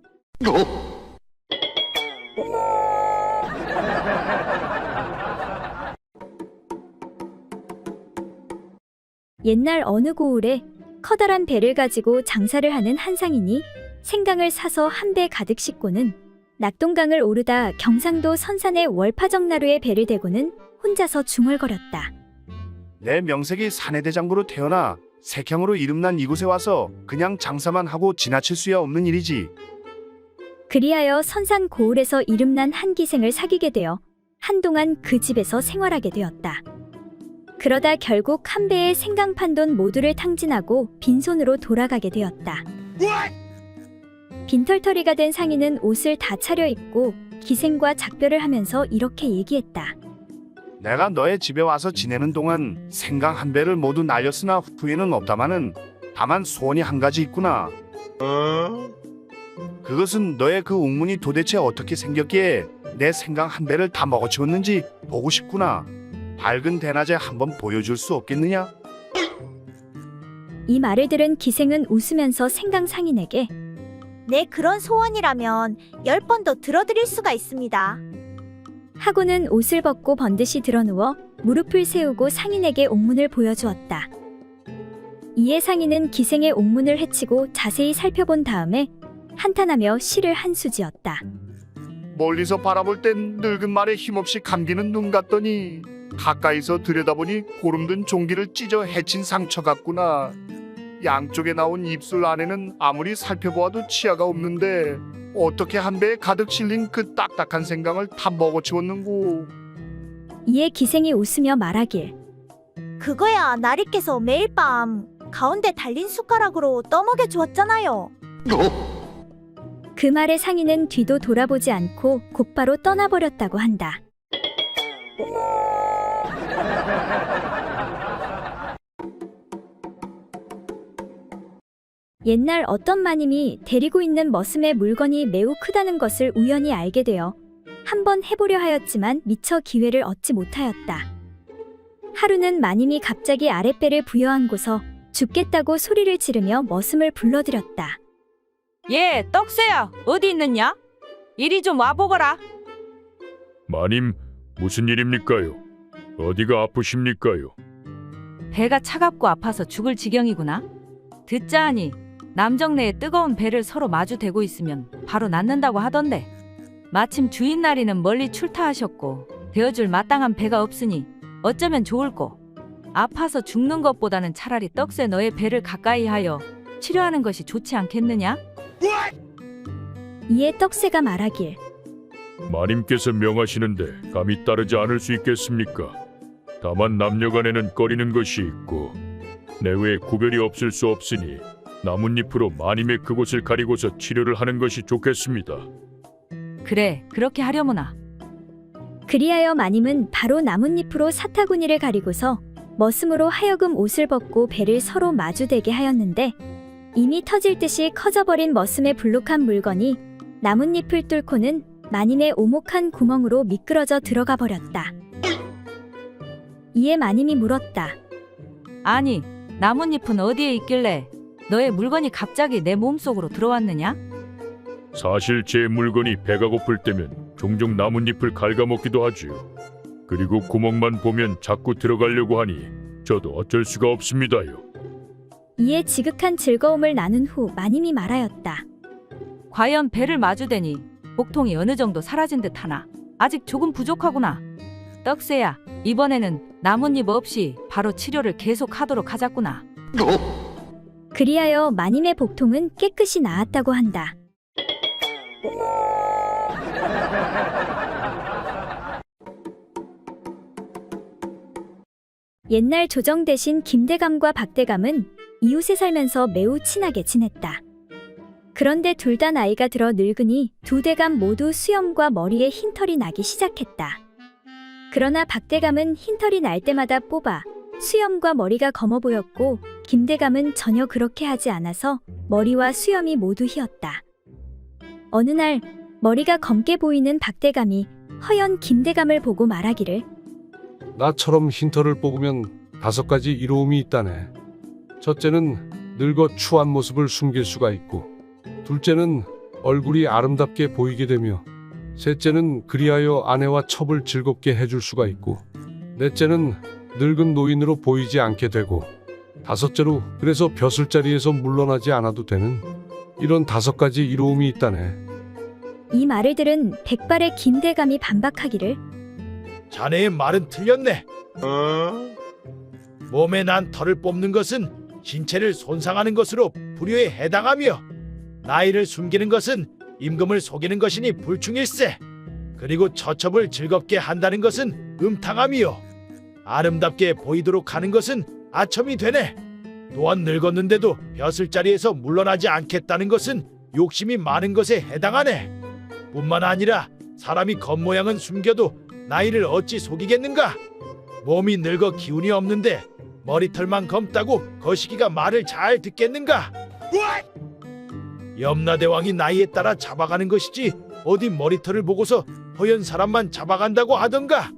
옛날 어느 고을에 커다란 배를 가지고 장사를 하는 한 상인이 생강을 사서 한 배 가득 싣고는 낙동강을 오르다 경상도 선산의 월파정나루에 배를 대고는 혼자서 중얼거렸다. 내 명색이 사내대장부로 태어나 색형으로 이름난 이곳에 와서 그냥 장사만 하고 지나칠 수야 없는 일이지. 그리하여 선산 고을에서 이름난 한 기생을 사귀게 되어 한동안 그 집에서 생활하게 되었다. 그러다 결국 한 배의 생강판 돈 모두를 탕진하고 빈손으로 돌아가게 되었다. 빈털터리가 된 상인은 옷을 다 차려입고 기생과 작별을 하면서 이렇게 얘기했다. 내가 너의 집에 와서 지내는 동안 생강 한 배를 모두 날렸으나 후회는 없다마는 다만 소원이 한 가지 있구나. 그것은 너의 그 옥문이 도대체 어떻게 생겼기에 내 생강 한 배를 다 먹어치웠는지 보고 싶구나. 밝은 대낮에 한번 보여줄 수 없겠느냐? 이 말을 들은 기생은 웃으면서 생강 상인에게 네, 그런 소원이라면 10번도 들어드릴 수가 있습니다. 하고는 옷을 벗고 번듯이 드러누워 무릎을 세우고 상인에게 옥문을 보여주었다. 이에 상인은 기생의 옥문을 헤치고 자세히 살펴본 다음에 한탄하며 시를 한 수지었다. 멀리서 바라볼 땐 늙은 말에 힘없이 감기는 눈 같더니 가까이서 들여다보니 고름든 종기를 찢어 헤친 상처 같구나. 양쪽에 나온 입술 안에는 아무리 살펴보아도 치아가 없는데 어떻게 한 배에 가득 실린 그 딱딱한 생강을 다 먹어치웠는고. 이에 기생이 웃으며 말하길 그거야 나리께서 매일 밤 가운데 달린 숟가락으로 떠먹여 주었잖아요. 그 말에 상인은 뒤도 돌아보지 않고 곧바로 떠나버렸다고 한다. 옛날 어떤 마님이 데리고 있는 머슴의 물건이 매우 크다는 것을 우연히 알게 되어 한번 해보려 하였지만 미처 기회를 얻지 못하였다. 하루는 마님이 갑자기 아랫배를 부여안고서 죽겠다고 소리를 지르며 머슴을 불러들였다. 예, 떡새야, 어디 있느냐? 이리 좀 와보거라. 마님, 무슨 일입니까요? 어디가 아프십니까요? 배가 차갑고 아파서 죽을 지경이구나. 듣자하니 남정네에 뜨거운 배를 서로 마주 대고 있으면 바로 낫는다고 하던데 마침 주인 나리는 멀리 출타하셨고 대어줄 마땅한 배가 없으니 어쩌면 좋을꼬. 아파서 죽는 것보다는 차라리 떡새 너의 배를 가까이 하여 치료하는 것이 좋지 않겠느냐? 이에 떡새가 말하길 마님께서 명하시는데 감히 따르지 않을 수 있겠습니까? 다만 남녀간에는 꺼리는 것이 있고 내외에 구별이 없을 수 없으니 나뭇잎으로 마님의 그곳을 가리고서 치료를 하는 것이 좋겠습니다. 그래, 그렇게 하려무나. 그리하여 마님은 바로 나뭇잎으로 사타구니를 가리고서 머슴으로 하여금 옷을 벗고 배를 서로 마주대게 하였는데 이미 터질 듯이 커져버린 머슴의 불룩한 물건이 나뭇잎을 뚫고는 마님의 오목한 구멍으로 미끄러져 들어가 버렸다. 이에 마님이 물었다. 아니, 나뭇잎은 어디에 있길래 너의 물건이 갑자기 내 몸속으로 들어왔느냐? 사실 제 물건이 배가 고플 때면 종종 나뭇잎을 갉아먹기도 하지요. 그리고 구멍만 보면 자꾸 들어가려고 하니 저도 어쩔 수가 없습니다요. 이에 지극한 즐거움을 나눈 후 마님이 말하였다. 과연 배를 마주대니 복통이 어느 정도 사라진 듯하나 아직 조금 부족하구나. 떡새야, 이번에는 나뭇잎 없이 바로 치료를 계속하도록 하자꾸나. 그리하여 마님의 복통은 깨끗이 나았다고 한다. 옛날 조정 대신 김대감과 박대감은 이웃에 살면서 매우 친하게 지냈다. 그런데 둘 다 나이가 들어 늙으니 두 대감 모두 수염과 머리에 흰털이 나기 시작했다. 그러나 박대감은 흰털이 날 때마다 뽑아 수염과 머리가 검어 보였고 김대감은 전혀 그렇게 하지 않아서 머리와 수염이 모두 휘었다. 어느 날 머리가 검게 보이는 박대감이 허연 김대감을 보고 말하기를 나처럼 흰털을 뽑으면 5가지 이로움이 있다네. 첫째는 늙어 추한 모습을 숨길 수가 있고, 둘째는 얼굴이 아름답게 보이게 되며, 셋째는 그리하여 아내와 첩을 즐겁게 해줄 수가 있고, 넷째는 늙은 노인으로 보이지 않게 되고, 다섯째로 그래서 벼슬자리에서 물러나지 않아도 되는 이런 5가지 이로움이 있다네. 이 말을 들은 백발의 김대감이 반박하기를 자네의 말은 틀렸네. 몸에 난 털을 뽑는 것은 신체를 손상하는 것으로 불효에 해당하며 나이를 숨기는 것은 임금을 속이는 것이니 불충일세. 그리고 처첩을 즐겁게 한다는 것은 음탕함이요 아름답게 보이도록 하는 것은 아첨이 되네. 또한 늙었는데도 벼슬자리에서 물러나지 않겠다는 것은 욕심이 많은 것에 해당하네. 뿐만 아니라 사람이 겉모양은 숨겨도 나이를 어찌 속이겠는가? 몸이 늙어 기운이 없는데 머리털만 검다고 거시기가 말을 잘 듣겠는가? 염라대왕이 나이에 따라 잡아가는 것이지 어디 머리털을 보고서 허연 사람만 잡아간다고 하던가.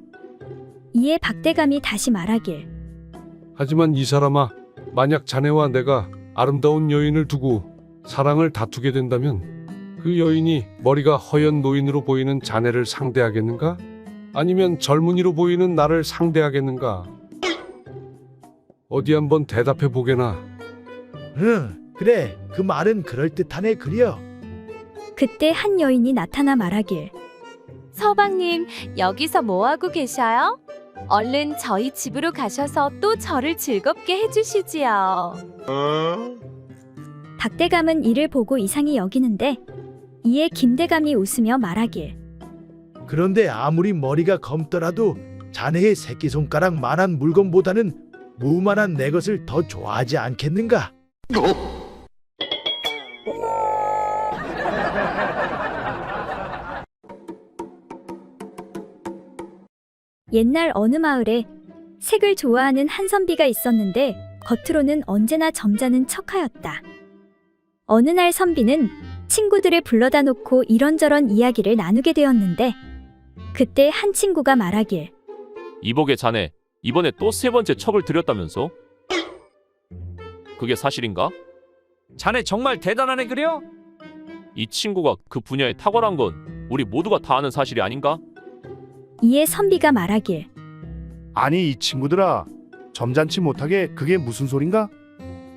이에 박대감이 다시 말하길. 하지만 이 사람아, 만약 자네와 내가 아름다운 여인을 두고 사랑을 다투게 된다면 그 여인이 머리가 허연 노인으로 보이는 자네를 상대하겠는가? 아니면 젊은이로 보이는 나를 상대하겠는가? 어디 한번 대답해 보게나. 응, 그래. 그 말은 그럴듯하네 그려. 그때 한 여인이 나타나 말하길. 서방님, 여기서 뭐하고 계셔요? 얼른 저희 집으로 가셔서 또 저를 즐겁게 해주시지요. 박대감은 이를 보고 이상히 여기는데 이에 김대감이 웃으며 말하길. 그런데 아무리 머리가 검더라도 자네의 새끼손가락만한 물건보다는 무만한 내 것을 더 좋아하지 않겠는가? 옛날 어느 마을에 색을 좋아하는 한 선비가 있었는데 겉으로는 언제나 점잖은 척하였다. 어느 날 선비는 친구들을 불러다 놓고 이런저런 이야기를 나누게 되었는데 그때 한 친구가 말하길. 이복의 자네 이번에 또 세 번째 첩을 들였다면서? 그게 사실인가? 자네 정말 대단하네 그려? 이 친구가 그 분야에 탁월한 건 우리 모두가 다 아는 사실이 아닌가? 이에 선비가 말하길. 아니 이 친구들아, 점잖지 못하게 그게 무슨 소린가?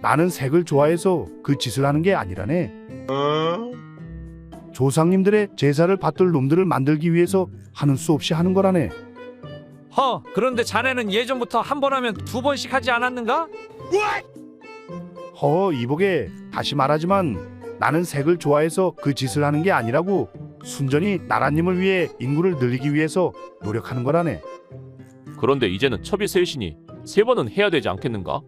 나는 색을 좋아해서 그 짓을 하는 게 아니라네. 조상님들의 제사를 받들 놈들을 만들기 위해서 하는 수 없이 하는 거라네. 그런데 자네는 예전부터 한 번 하면 두 번씩 하지 않았는가? 이복에 다시 말하지만 나는 색을 좋아해서 그 짓을 하는 게 아니라고. 순전히 나라님을 위해 인구를 늘리기 위해서 노력하는 거라네. 그런데 이제는 첩이 셋이니 세 번은 해야 되지 않겠는가?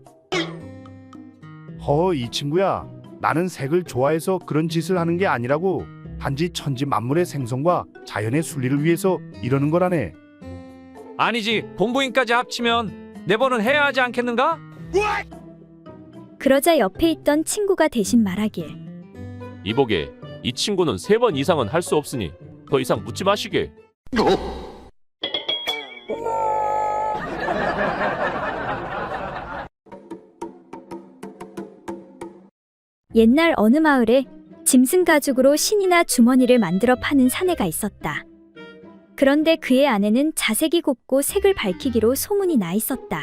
이 친구야, 나는 색을 좋아해서 그런 짓을 하는 게 아니라고. 단지 천지 만물의 생성과 자연의 순리를 위해서 이러는 거라네. 아니지, 본부인까지 합치면 네 번은 해야 하지 않겠는가? 그러자 옆에 있던 친구가 대신 말하길. 이복에 이 친구는 세 번 이상은 할 수 없으니 더 이상 묻지 마시게. 옛날 어느 마을에 짐승 가죽으로 신이나 주머니를 만들어 파는 사내가 있었다. 그런데 그의 아내는 자색이 곱고 색을 밝히기로 소문이 나 있었다.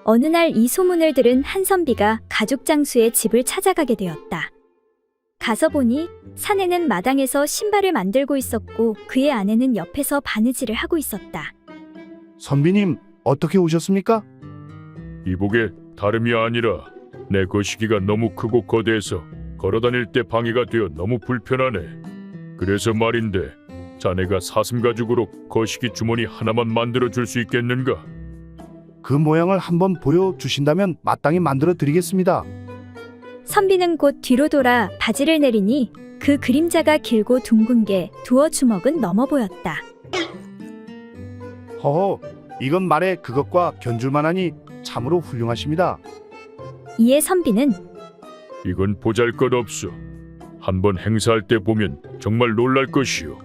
어느 날 이 소문을 들은 한 선비가 가죽 장수의 집을 찾아가게 되었다. 가서 보니 사내는 마당에서 신발을 만들고 있었고 그의 아내는 옆에서 바느질을 하고 있었다. 선비님, 어떻게 오셨습니까? 이복에 다름이 아니라 내 거시기가 너무 크고 거대해서 걸어다닐 때 방해가 되어 너무 불편하네. 그래서 말인데 자네가 사슴 가죽으로 거시기 주머니 하나만 만들어 줄 수 있겠는가? 그 모양을 한번 보여주신다면 마땅히 만들어 드리겠습니다. 선비는 곧 뒤로 돌아 바지를 내리니 그 그림자가 길고 둥근 게 두어 주먹은 넘어 보였다. 이건 말에 그것과 견줄만하니 참으로 훌륭하십니다. 이에 선비는 이건 보잘것없어. 한번 행사할 때 보면 정말 놀랄 것이오.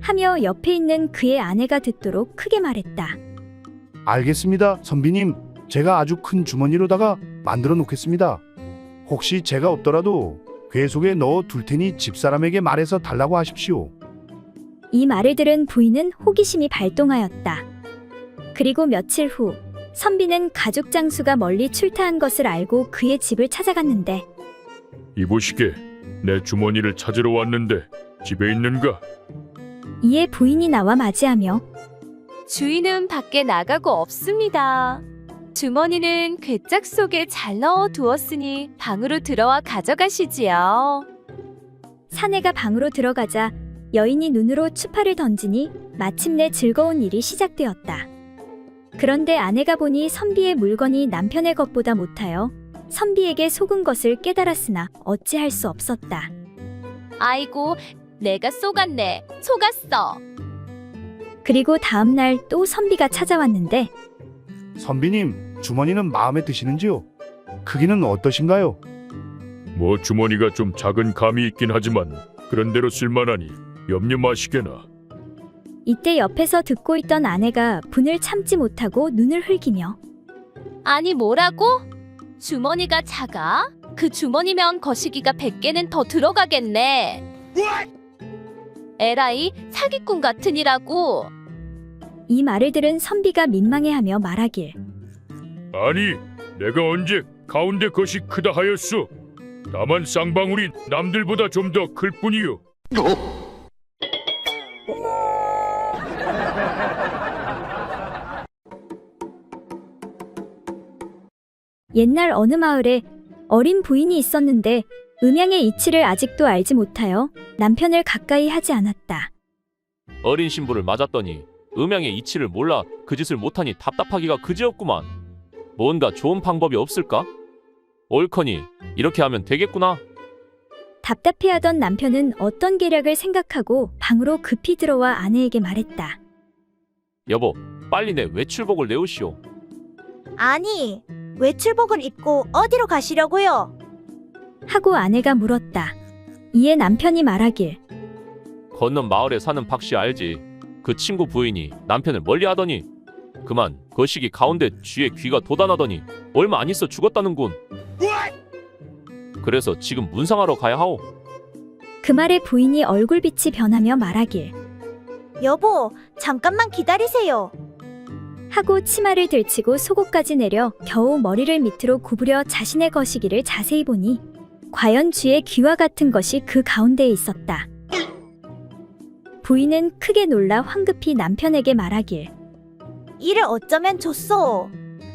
하며 옆에 있는 그의 아내가 듣도록 크게 말했다. 알겠습니다, 선비님. 제가 아주 큰 주머니로다가 만들어 놓겠습니다. 혹시 제가 없더라도 궤 속에 넣어 둘 테니 집사람에게 말해서 달라고 하십시오. 이 말을 들은 부인은 호기심이 발동하였다. 그리고 며칠 후 선비는 가죽 장수가 멀리 출타한 것을 알고 그의 집을 찾아갔는데 이보시게, 내 주머니를 찾으러 왔는데 집에 있는가? 이에 부인이 나와 맞이하며 주인은 밖에 나가고 없습니다. 주머니는 괴짝 속에 잘 넣어 두었으니 방으로 들어와 가져가시지요. 사내가 방으로 들어가자 여인이 눈으로 추파를 던지니 마침내 즐거운 일이 시작되었다. 그런데 아내가 보니 선비의 물건이 남편의 것보다 못하여 선비에게 속은 것을 깨달았으나 어찌할 수 없었다. 아이고, 내가 속았네. 속았어. 그리고 다음 날 또 선비가 찾아왔는데 선비님, 주머니는 마음에 드시는지요? 크기는 어떠신가요? 뭐 주머니가 좀 작은 감이 있긴 하지만 그런 대로 쓸만하니 염려 마시게나. 이때 옆에서 듣고 있던 아내가 분을 참지 못하고 눈을 흘기며 아니 뭐라고? 주머니가 작아? 그 주머니면 거시기가 100개는 더 들어가겠네. 에라이 사기꾼 같으니라고. 이 말을 들은 선비가 민망해하며 말하길 아니, 내가 언제 가운데 것이 크다 하였소? 다만 쌍방울이 남들보다 좀 더 클 뿐이요. 옛날 어느 마을에 어린 부인이 있었는데 음양의 이치를 아직도 알지 못하여 남편을 가까이 하지 않았다. 어린 신부를 맞았더니 음양의 이치를 몰라 그 짓을 못하니 답답하기가 그지없구만. 뭔가 좋은 방법이 없을까? 옳거니 이렇게 하면 되겠구나. 답답해하던 남편은 어떤 계략을 생각하고 방으로 급히 들어와 아내에게 말했다. 여보, 빨리 내 외출복을 내오시오. 아니, 외출복을 입고 어디로 가시려고요? 하고 아내가 물었다. 이에 남편이 말하길 건넌 마을에 사는 박씨 알지? 그 친구 부인이 남편을 멀리하더니 그만 거시기 가운데 쥐에 귀가 돋아나더니 얼마 안 있어 죽었다는군. 그래서 지금 문상하러 가야 하오. 그 말에 부인이 얼굴빛이 변하며 말하길 여보, 잠깐만 기다리세요. 하고 치마를 들치고 속옷까지 내려 겨우 머리를 밑으로 구부려 자신의 거시기를 자세히 보니 과연 쥐의 귀와 같은 것이 그 가운데에 있었다. 부인은 크게 놀라 황급히 남편에게 말하길 이를 어쩌면 좋소.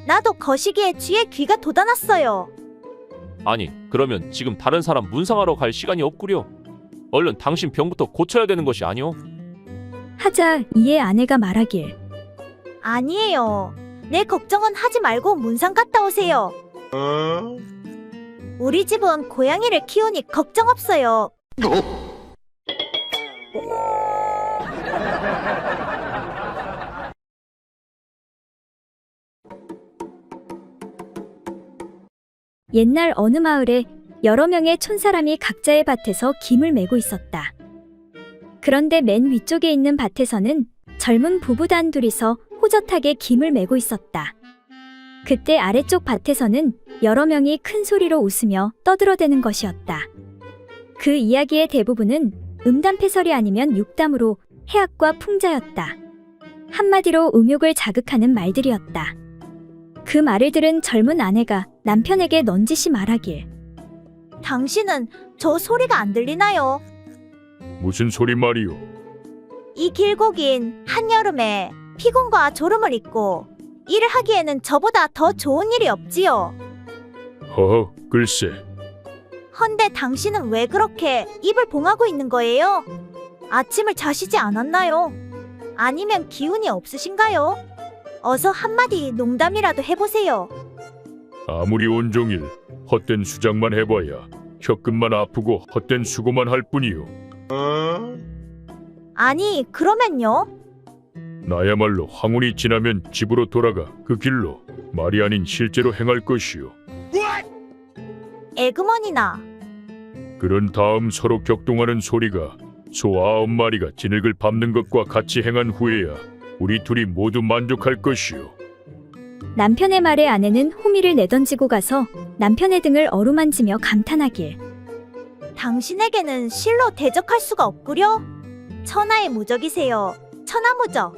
나도 거시기에 쥐의 귀가 돋아났어요. 아니 그러면 지금 다른 사람 문상하러 갈 시간이 없구려. 얼른 당신 병부터 고쳐야 되는 것이 아니오. 하자 이에 아내가 말하길 아니에요. 내 걱정은 하지 말고 문상 갔다 오세요. 우리 집은 고양이를 키우니 걱정 없어요. 옛날 어느 마을에 여러 명의 촌사람이 각자의 밭에서 김을 메고 있었다. 그런데 맨 위쪽에 있는 밭에서는 젊은 부부 단둘이서 호젓하게 김을 메고 있었다. 그때 아래쪽 밭에서는 여러 명이 큰 소리로 웃으며 떠들어대는 것이었다. 그 이야기의 대부분은 음담패설이 아니면 육담으로 해악과 풍자였다. 한마디로 음욕을 자극하는 말들이었다. 그 말을 들은 젊은 아내가 남편에게 넌지시 말하길 당신은 저 소리가 안 들리나요? 무슨 소리 말이오? 이 길고 긴 한여름에 피곤과 졸음을 잊고 일을 하기에는 저보다 더 좋은 일이 없지요. 허허, 글쎄. 헌데 당신은 왜 그렇게 입을 봉하고 있는 거예요? 아침을 자시지 않았나요? 아니면 기운이 없으신가요? 어서 한마디 농담이라도 해보세요. 아무리 온종일 헛된 수작만 해봐야 혀끝만 아프고 헛된 수고만 할 뿐이오. 아니, 그러면요? 나야말로 황혼이 지나면 집으로 돌아가 그 길로 말이 아닌 실제로 행할 것이오. 에그머니나. 그런 다음 서로 격동하는 소리가 소 9마리가 진흙을 밟는 것과 같이 행한 후에야 우리 둘이 모두 만족할 것이오. 남편의 말에 아내는 호미를 내던지고 가서 남편의 등을 어루만지며 감탄하길 당신에게는 실로 대적할 수가 없구려? 천하의 무적이세요. 천하무적.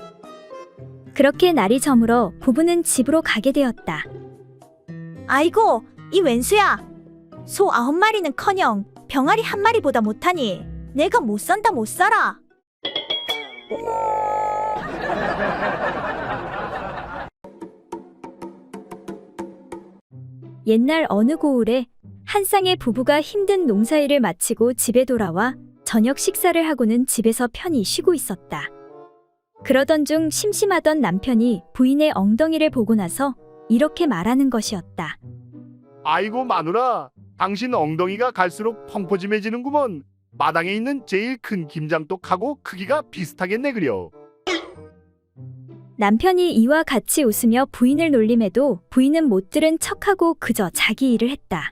그렇게 날이 저물어 부부는 집으로 가게 되었다. 아이고, 이 웬수야. 소 9마리는커녕 병아리 1마리보다 못하니 내가 못 산다 못 살아. 옛날 어느 고을에 한 쌍의 부부가 힘든 농사일을 마치고 집에 돌아와 저녁 식사를 하고는 집에서 편히 쉬고 있었다. 그러던 중 심심하던 남편이 부인의 엉덩이를 보고 나서 이렇게 말하는 것이었다. 아이고 마누라, 당신 엉덩이가 갈수록 펑퍼짐해지는구먼. 마당에 있는 제일 큰 김장떡하고 크기가 비슷하겠네 그려. 남편이 이와 같이 웃으며 부인을 놀림해도 부인은 못 들은 척하고 그저 자기 일을 했다.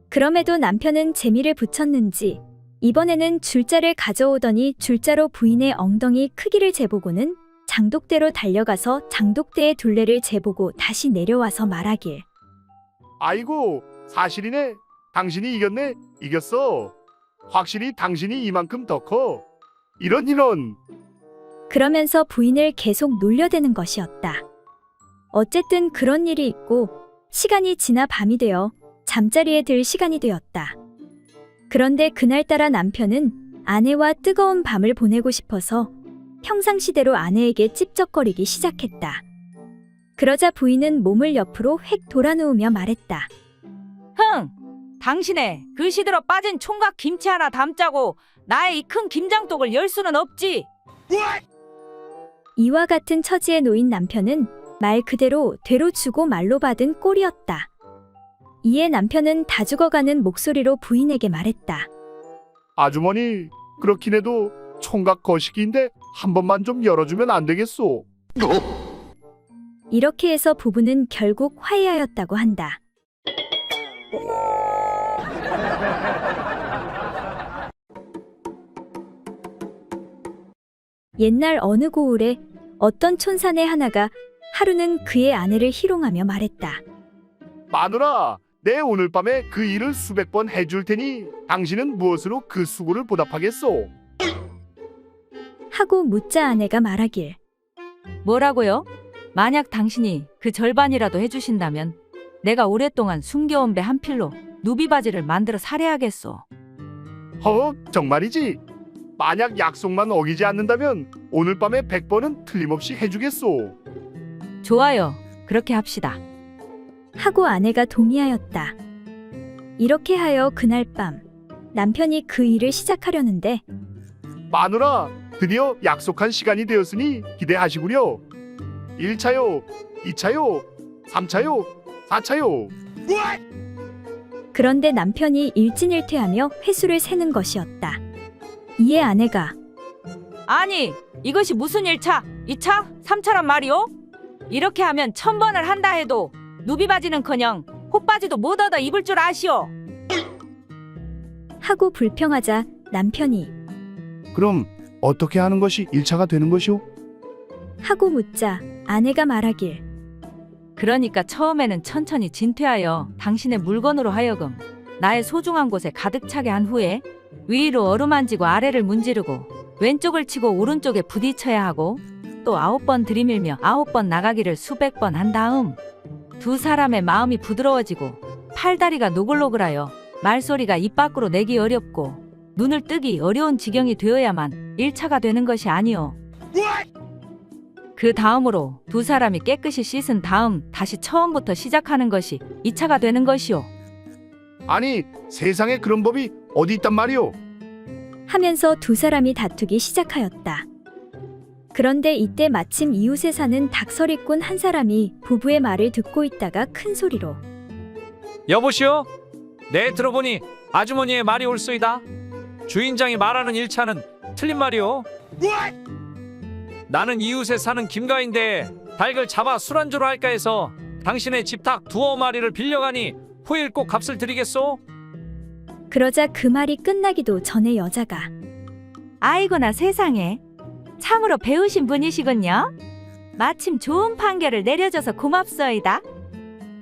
그럼에도 남편은 재미를 붙였는지 이번에는 줄자를 가져오더니 줄자로 부인의 엉덩이 크기를 재보고는 장독대로 달려가서 장독대의 둘레를 재보고 다시 내려와서 말하길. 아이고, 사실이네. 당신이 이겼네. 이겼어. 확실히 당신이 이만큼 더 커. 이런. 그러면서 부인을 계속 놀려대는 것이었다. 어쨌든 그런 일이 있고 시간이 지나 밤이 되어 잠자리에 들 시간이 되었다. 그런데 그날따라 남편은 아내와 뜨거운 밤을 보내고 싶어서 평상시대로 아내에게 찝쩍거리기 시작했다. 그러자 부인은 몸을 옆으로 획 돌아누우며 말했다. 흥! 당신의 그 시들어 빠진 총각 김치 하나 담자고 나의 이 큰 김장독을 열 수는 없지. 이와 같은 처지에 놓인 남편은 말 그대로 되로 주고 말로 받은 꼴이었다. 이에 남편은 다 죽어가는 목소리로 부인에게 말했다. 아주머니, 그렇긴 해도 총각 거시기인데 한 번만 좀 열어주면 안 되겠소? 이렇게 해서 부부는 결국 화해하였다고 한다. 옛날 어느 고을에 어떤 촌사내 하나가 하루는 그의 아내를 희롱하며 말했다. 마누라, 내 오늘 밤에 그 일을 수백 번 해줄 테니 당신은 무엇으로 그 수고를 보답하겠소? 하고 묻자 아내가 말하길. 뭐라고요? 만약 당신이 그 절반이라도 해주신다면 내가 오랫동안 숨겨온 배 한 필로 누비바지를 만들어 살해하겠소. 정말이지? 만약 약속만 어기지 않는다면 오늘 밤에 100번은 틀림없이 해주겠소. 좋아요. 그렇게 합시다. 하고 아내가 동의하였다. 이렇게 하여 그날 밤 남편이 그 일을 시작하려는데 마누라, 드디어 약속한 시간이 되었으니 기대하시구려. 1차요, 2차요, 3차요, 4차요. 그런데 남편이 일진일퇴하며 횟수를 세는 것이었다. 이에 아내가 아니, 이것이 무슨 1차, 2차, 3차란 말이오? 이렇게 하면 1000번을 한다 해도 누비바지는커녕 콧바지도 못 얻어 입을 줄 아시오. 하고 불평하자 남편이 그럼 어떻게 하는 것이 1차가 되는 것이오? 하고 묻자 아내가 말하길. 그러니까 처음에는 천천히 진퇴하여 당신의 물건으로 하여금 나의 소중한 곳에 가득 차게 한 후에 위로 어루만지고 아래를 문지르고 왼쪽을 치고 오른쪽에 부딪혀야 하고 또 9번 들이밀며 9번 나가기를 수백 번 한 다음 두 사람의 마음이 부드러워지고 팔다리가 노글노글하여 말소리가 입 밖으로 내기 어렵고 눈을 뜨기 어려운 지경이 되어야만 1차가 되는 것이 아니오. 그 다음으로 두 사람이 깨끗이 씻은 다음 다시 처음부터 시작하는 것이 2차가 되는 것이오. 아니, 세상에 그런 법이 어디 있단 말이오? 하면서 두 사람이 다투기 시작하였다. 그런데 이때 마침 이웃에 사는 닭서리꾼 한 사람이 부부의 말을 듣고 있다가 큰 소리로 여보시오? 네, 들어보니 아주머니의 말이 옳소이다. 주인장이 말하는 1차는 틀린 말이오. 나는 이웃에 사는 김가인데 닭을 잡아 술안주로 할까 해서 당신의 집 닭 2마리를 빌려가니 후일 꼭 값을 드리겠소? 그러자 그 말이 끝나기도 전에 여자가 아이고나 세상에, 참으로 배우신 분이시군요. 마침 좋은 판결을 내려줘서 고맙소이다.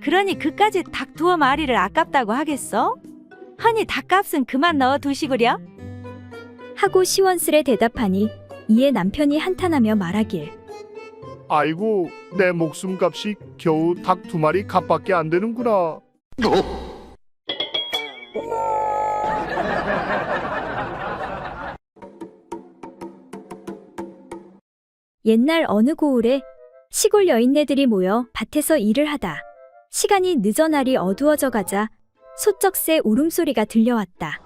그러니 그까지 닭 2마리를 아깝다고 하겠소? 허니 닭값은 그만 넣어두시구려. 하고 시원스레 대답하니 이에 남편이 한탄하며 말하길. 아이고, 내 목숨값이 겨우 닭 2마리 값밖에 안 되는구나. 옛날 어느 고을에 시골 여인네들이 모여 밭에서 일을 하다 시간이 늦어 날이 어두워져 가자 소쩍새 울음소리가 들려왔다.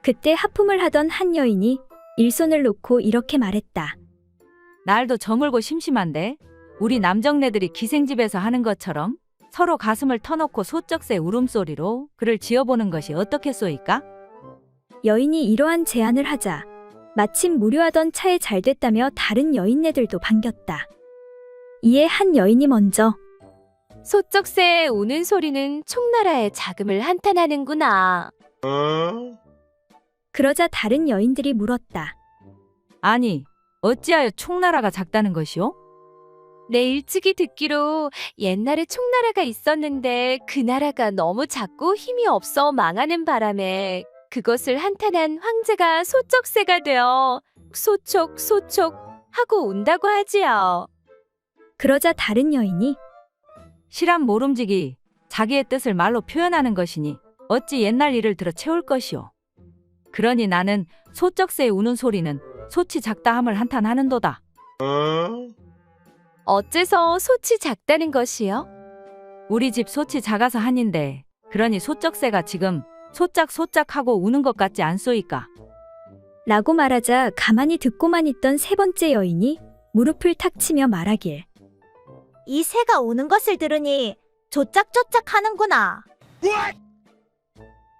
그때 하품을 하던 한 여인이 일손을 놓고 이렇게 말했다. 날도 저물고 심심한데 우리 남정네들이 기생집에서 하는 것처럼 서로 가슴을 터놓고 소쩍새 울음소리로 글을 지어보는 것이 어떻겠소이까? 여인이 이러한 제안을 하자 마침 무료하던 차에 잘 됐다며 다른 여인네들도 반겼다. 이에 한 여인이 먼저 소쩍새의 우는 소리는 총나라의 자금을 한탄하는구나. 그러자 다른 여인들이 물었다. 아니, 어찌하여 총나라가 작다는 것이오? 내 일찍이 듣기로 옛날에 총나라가 있었는데 그 나라가 너무 작고 힘이 없어 망하는 바람에 그것을 한탄한 황제가 소쩍새가 되어 소촉 하고 운다고 하지요. 그러자 다른 여인이 실한 모름지기 자기의 뜻을 말로 표현하는 것이니 어찌 옛날 일을 들어 채울 것이오. 그러니 나는 소쩍새의 우는 소리는 소치 작다함을 한탄하는도다. 어째서 소치 작다는 것이요? 우리 집 소치 작아서 한인데 그러니 소쩍새가 지금 소짝하고 우는 것 같지 않소이까? 라고 말하자 가만히 듣고만 있던 세 번째 여인이 무릎을 탁 치며 말하길. 이 새가 우는 것을 들으니 조짝조짝 하는구나.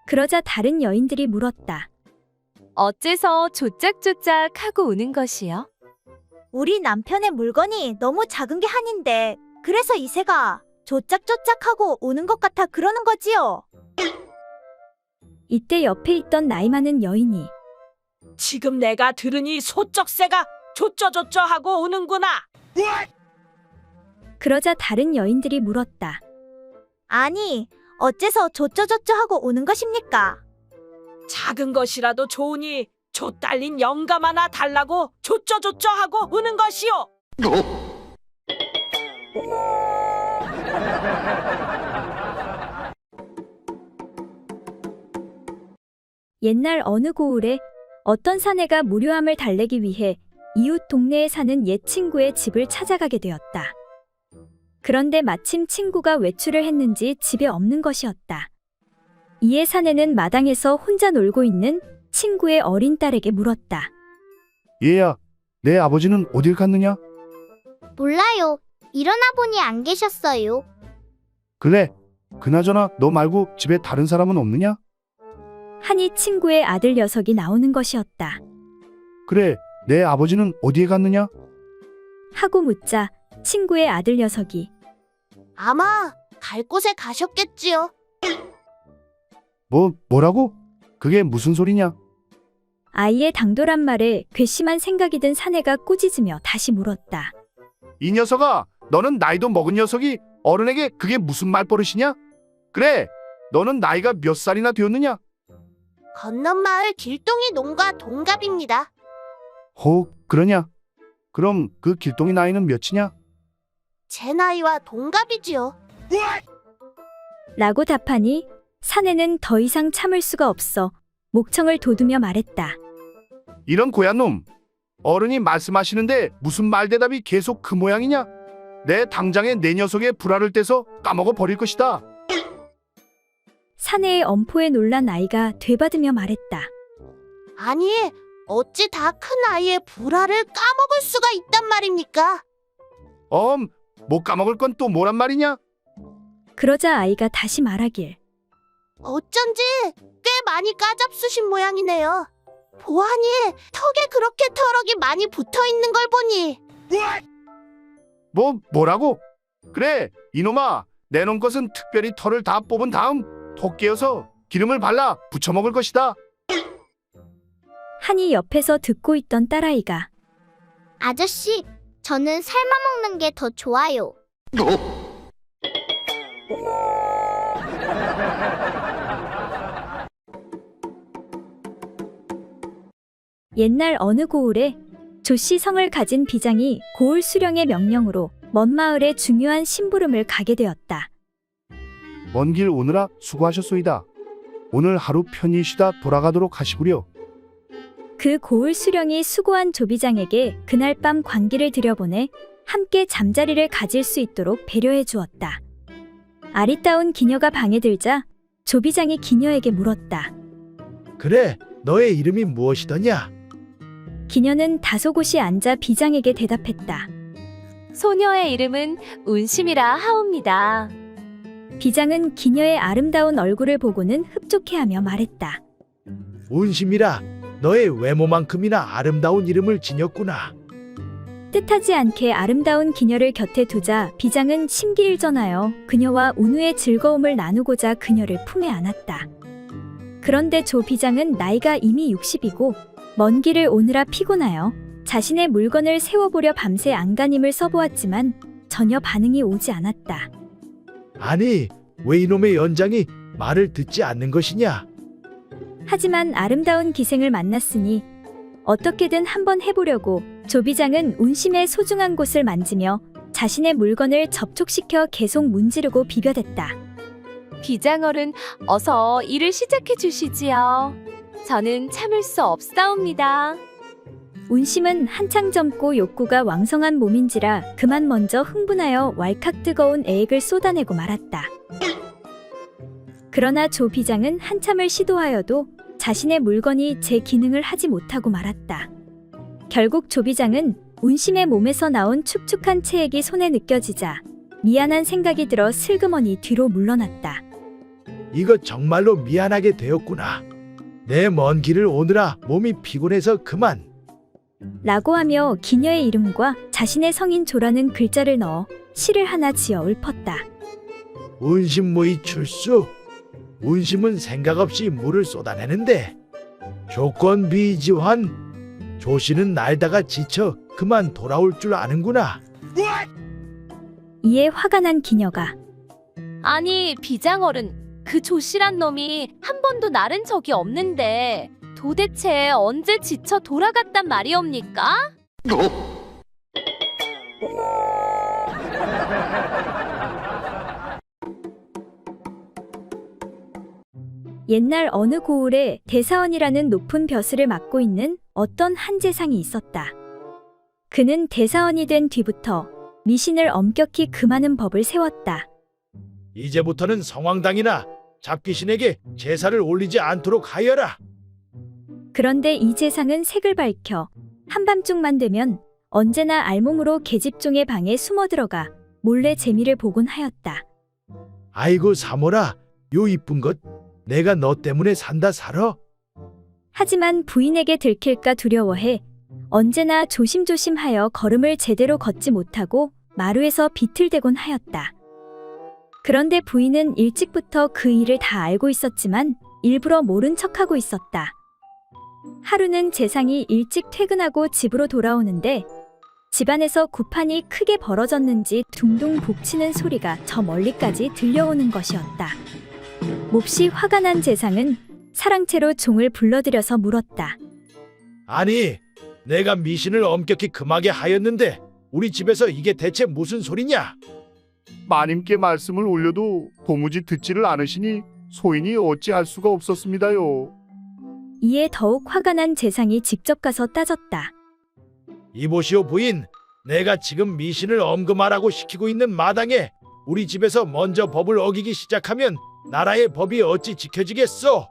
그러자 다른 여인들이 물었다. 어째서 조짝조짝 하고 우는 것이요? 우리 남편의 물건이 너무 작은 게 한인데 그래서 이 새가 조짝조짝하고 우는 것 같아 그러는 거지요. 이때 옆에 있던 나이 많은 여인이 지금 내가 들으니 소쩍새가 조쩌조쩌하고 우는구나. 그러자 다른 여인들이 물었다. 아니, 어째서 조쩌조쩌하고 우는 것입니까? 작은 것이라도 좋으니 조 딸린 영감 하나 달라고 조쩌조쩌하고 우는 것이요. 옛날 어느 고을에 어떤 사내가 무료함을 달래기 위해 이웃 동네에 사는 옛 친구의 집을 찾아가게 되었다. 그런데 마침 친구가 외출을 했는지 집에 없는 것이었다. 이에 사내는 마당에서 혼자 놀고 있는 친구의 어린 딸에게 물었다. 얘야, 내 아버지는 어딜 갔느냐? 몰라요. 일어나 보니 안 계셨어요. 그래, 그나저나 너 말고 집에 다른 사람은 없느냐? 하니 친구의 아들 녀석이 나오는 것이었다. 그래, 내 아버지는 어디에 갔느냐? 하고 묻자 친구의 아들 녀석이 아마 갈 곳에 가셨겠지요. 뭐라고? 그게 무슨 소리냐? 아이의 당돌한 말에 괘씸한 생각이 든 사내가 꾸짖으며 다시 물었다. 이 녀석아, 너는 나이도 먹은 녀석이 어른에게 그게 무슨 말버릇이냐? 그래, 너는 나이가 몇 살이나 되었느냐? 건넌 마을 길동이 농가 동갑입니다. 그러냐? 그럼 그 길동이 나이는 몇이냐? 제 나이와 동갑이지요. 라고 답하니 사내는 더 이상 참을 수가 없어 목청을 돋우며 말했다. 이런 고얀 놈, 어른이 말씀하시는데 무슨 말대답이 계속 그 모양이냐? 내 당장에 내 녀석의 불알을 떼서 까먹어 버릴 것이다. 사내의 엄포에 놀란 아이가 되받으며 말했다. 아니, 어찌 다 큰 아이의 불알을 까먹을 수가 있단 말입니까? 못 까먹을 건 또 뭐란 말이냐? 그러자 아이가 다시 말하길. 어쩐지 꽤 많이 까잡수신 모양이네요. 보아니 턱에 그렇게 털럭이 많이 붙어 있는 걸 보니. 뭐라고? 그래, 이놈아, 내놓은 것은 특별히 털을 다 뽑은 다음 톡 깨어서 기름을 발라 부쳐 먹을 것이다. 하니 옆에서 듣고 있던 딸아이가 아저씨, 저는 삶아 먹는 게 더 좋아요. 옛날 어느 고을에 조씨 성을 가진 비장이 고을 수령의 명령으로 먼 마을에 중요한 심부름을 가게 되었다. 먼 길 오느라 수고하셨소이다. 오늘 하루 편히 쉬다 돌아가도록 하시구려. 그 고을 수령이 수고한 조비장에게 그날 밤 관기를 들여보내 함께 잠자리를 가질 수 있도록 배려해 주었다. 아리따운 기녀가 방에 들자 조비장이 기녀에게 물었다. 그래, 너의 이름이 무엇이더냐? 기녀는 다소곳이 앉아 비장에게 대답했다. 소녀의 이름은 운심이라 하옵니다. 비장은 기녀의 아름다운 얼굴을 보고는 흡족해하며 말했다. 운심이라, 너의 외모만큼이나 아름다운 이름을 지녔구나. 뜻하지 않게 아름다운 기녀를 곁에 두자 비장은 심기일전하여 그녀와 운후의 즐거움을 나누고자 그녀를 품에 안았다. 그런데 조 비장은 나이가 이미 60이고 먼 길을 오느라 피곤하여 자신의 물건을 세워보려 밤새 안간힘을 써보았지만 전혀 반응이 오지 않았다. 아니, 왜 이놈의 연장이 말을 듣지 않는 것이냐? 하지만 아름다운 기생을 만났으니 어떻게든 한번 해보려고 조비장은 운심의 소중한 곳을 만지며 자신의 물건을 접촉시켜 계속 문지르고 비벼댔다. 비장어른 어서 일을 시작해 주시지요. 저는 참을 수 없사옵니다. 운심은 한창 젊고 욕구가 왕성한 몸인지라 그만 먼저 흥분하여 왈칵 뜨거운 애액을 쏟아내고 말았다. 그러나 조 비장은 한참을 시도하여도 자신의 물건이 제 기능을 하지 못하고 말았다. 결국 조 비장은 운심의 몸에서 나온 축축한 체액이 손에 느껴지자 미안한 생각이 들어 슬그머니 뒤로 물러났다. 이거 정말로 미안하게 되었구나. 내 먼 길을 오느라 몸이 피곤해서 그만. 라고 하며 기녀의 이름과 자신의 성인 조라는 글자를 넣어 시를 하나 지어 읊었다. 운심무의 출수. 운심은 생각 없이 물을 쏟아내는데 조건 비지환. 조씨는 날다가 지쳐 그만 돌아올 줄 아는구나. 이에 화가 난 기녀가 아니 비장어른 그 조씨란 놈이 한 번도 나른 적이 없는데 도대체 언제 지쳐 돌아갔단 말이옵니까? 옛날 어느 고을에 대사원이라는 높은 벼슬을 맡고 있는 어떤 한 재상이 있었다. 그는 대사원이 된 뒤부터 미신을 엄격히 금하는 법을 세웠다. 이제부터는 성황당이나 잡귀신에게 제사를 올리지 않도록 하여라. 그런데 이 재상은 색을 밝혀 한밤중만 되면 언제나 알몸으로 계집종의 방에 숨어들어가 몰래 재미를 보곤 하였다. 아이고 사모라, 요 이쁜 것 내가 너 때문에 산다 살아. 하지만 부인에게 들킬까 두려워해 언제나 조심조심하여 걸음을 제대로 걷지 못하고 마루에서 비틀대곤 하였다. 그런데 부인은 일찍부터 그 일을 다 알고 있었지만 일부러 모른 척하고 있었다. 하루는 재상이 일찍 퇴근하고 집으로 돌아오는데 집안에서 구판이 크게 벌어졌는지 둥둥 북치는 소리가 저 멀리까지 들려오는 것이었다. 몹시 화가 난 재상은 사랑채로 종을 불러들여서 물었다. 아니, 내가 미신을 엄격히 금하게 하였는데 우리 집에서 이게 대체 무슨 소리냐? 마님께 말씀을 올려도 도무지 듣지를 않으시니 소인이 어찌할 수가 없었습니다요. 이에 더욱 화가 난 재상이 직접 가서 따졌다. 이보시오 부인, 내가 지금 미신을 엄금하라고 시키고 있는 마당에 우리 집에서 먼저 법을 어기기 시작하면 나라의 법이 어찌 지켜지겠소?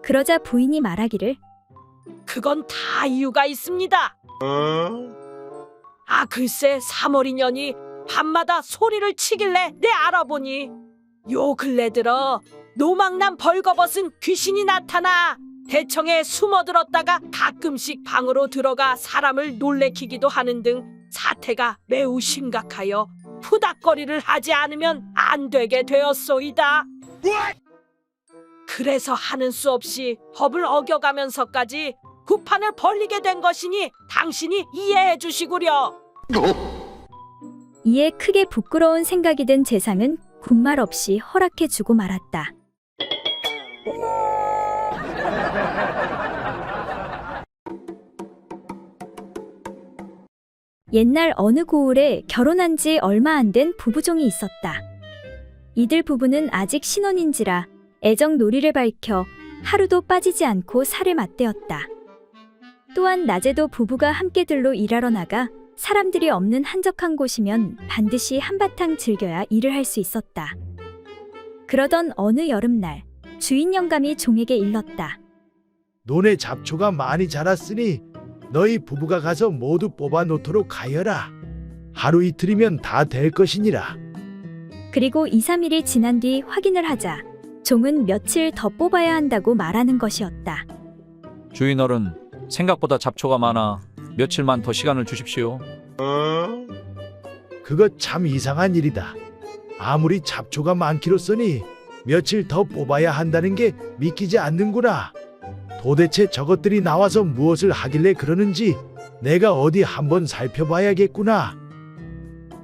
그러자 부인이 말하기를 그건 다 이유가 있습니다. 아 글쎄 3월 년이 밤마다 소리를 치길래 내 알아보니 요 근래 들어 노망난 벌거벗은 귀신이 나타나 대청에 숨어들었다가 가끔씩 방으로 들어가 사람을 놀래키기도 하는 등 사태가 매우 심각하여 푸닥거리를 하지 않으면 안 되게 되었소이다. 그래서 하는 수 없이 법을 어겨가면서까지 구판을 벌리게 된 것이니 당신이 이해해 주시구려. 이에 크게 부끄러운 생각이 든 재상은 군말 없이 허락해주고 말았다. 옛날 어느 고을에 결혼한 지 얼마 안 된 부부종이 있었다. 이들 부부는 아직 신혼인지라 애정 놀이를 밝혀 하루도 빠지지 않고 살을 맞대었다. 또한 낮에도 부부가 함께들로 일하러 나가 사람들이 없는 한적한 곳이면 반드시 한바탕 즐겨야 일을 할 수 있었다. 그러던 어느 여름날 주인 영감이 종에게 일렀다. 논에 잡초가 많이 자랐으니 너희 부부가 가서 모두 뽑아 놓도록 하여라. 하루 이틀이면 다 될 것이니라. 그리고 2, 3일이 지난 뒤 확인을 하자 종은 며칠 더 뽑아야 한다고 말하는 것이었다. 주인 어른, 생각보다 잡초가 많아 며칠만 더 시간을 주십시오. 그거 참 이상한 일이다. 아무리 잡초가 많기로써니 며칠 더 뽑아야 한다는 게 믿기지 않는구나. 도대체 저것들이 나와서 무엇을 하길래 그러는지 내가 어디 한번 살펴봐야겠구나.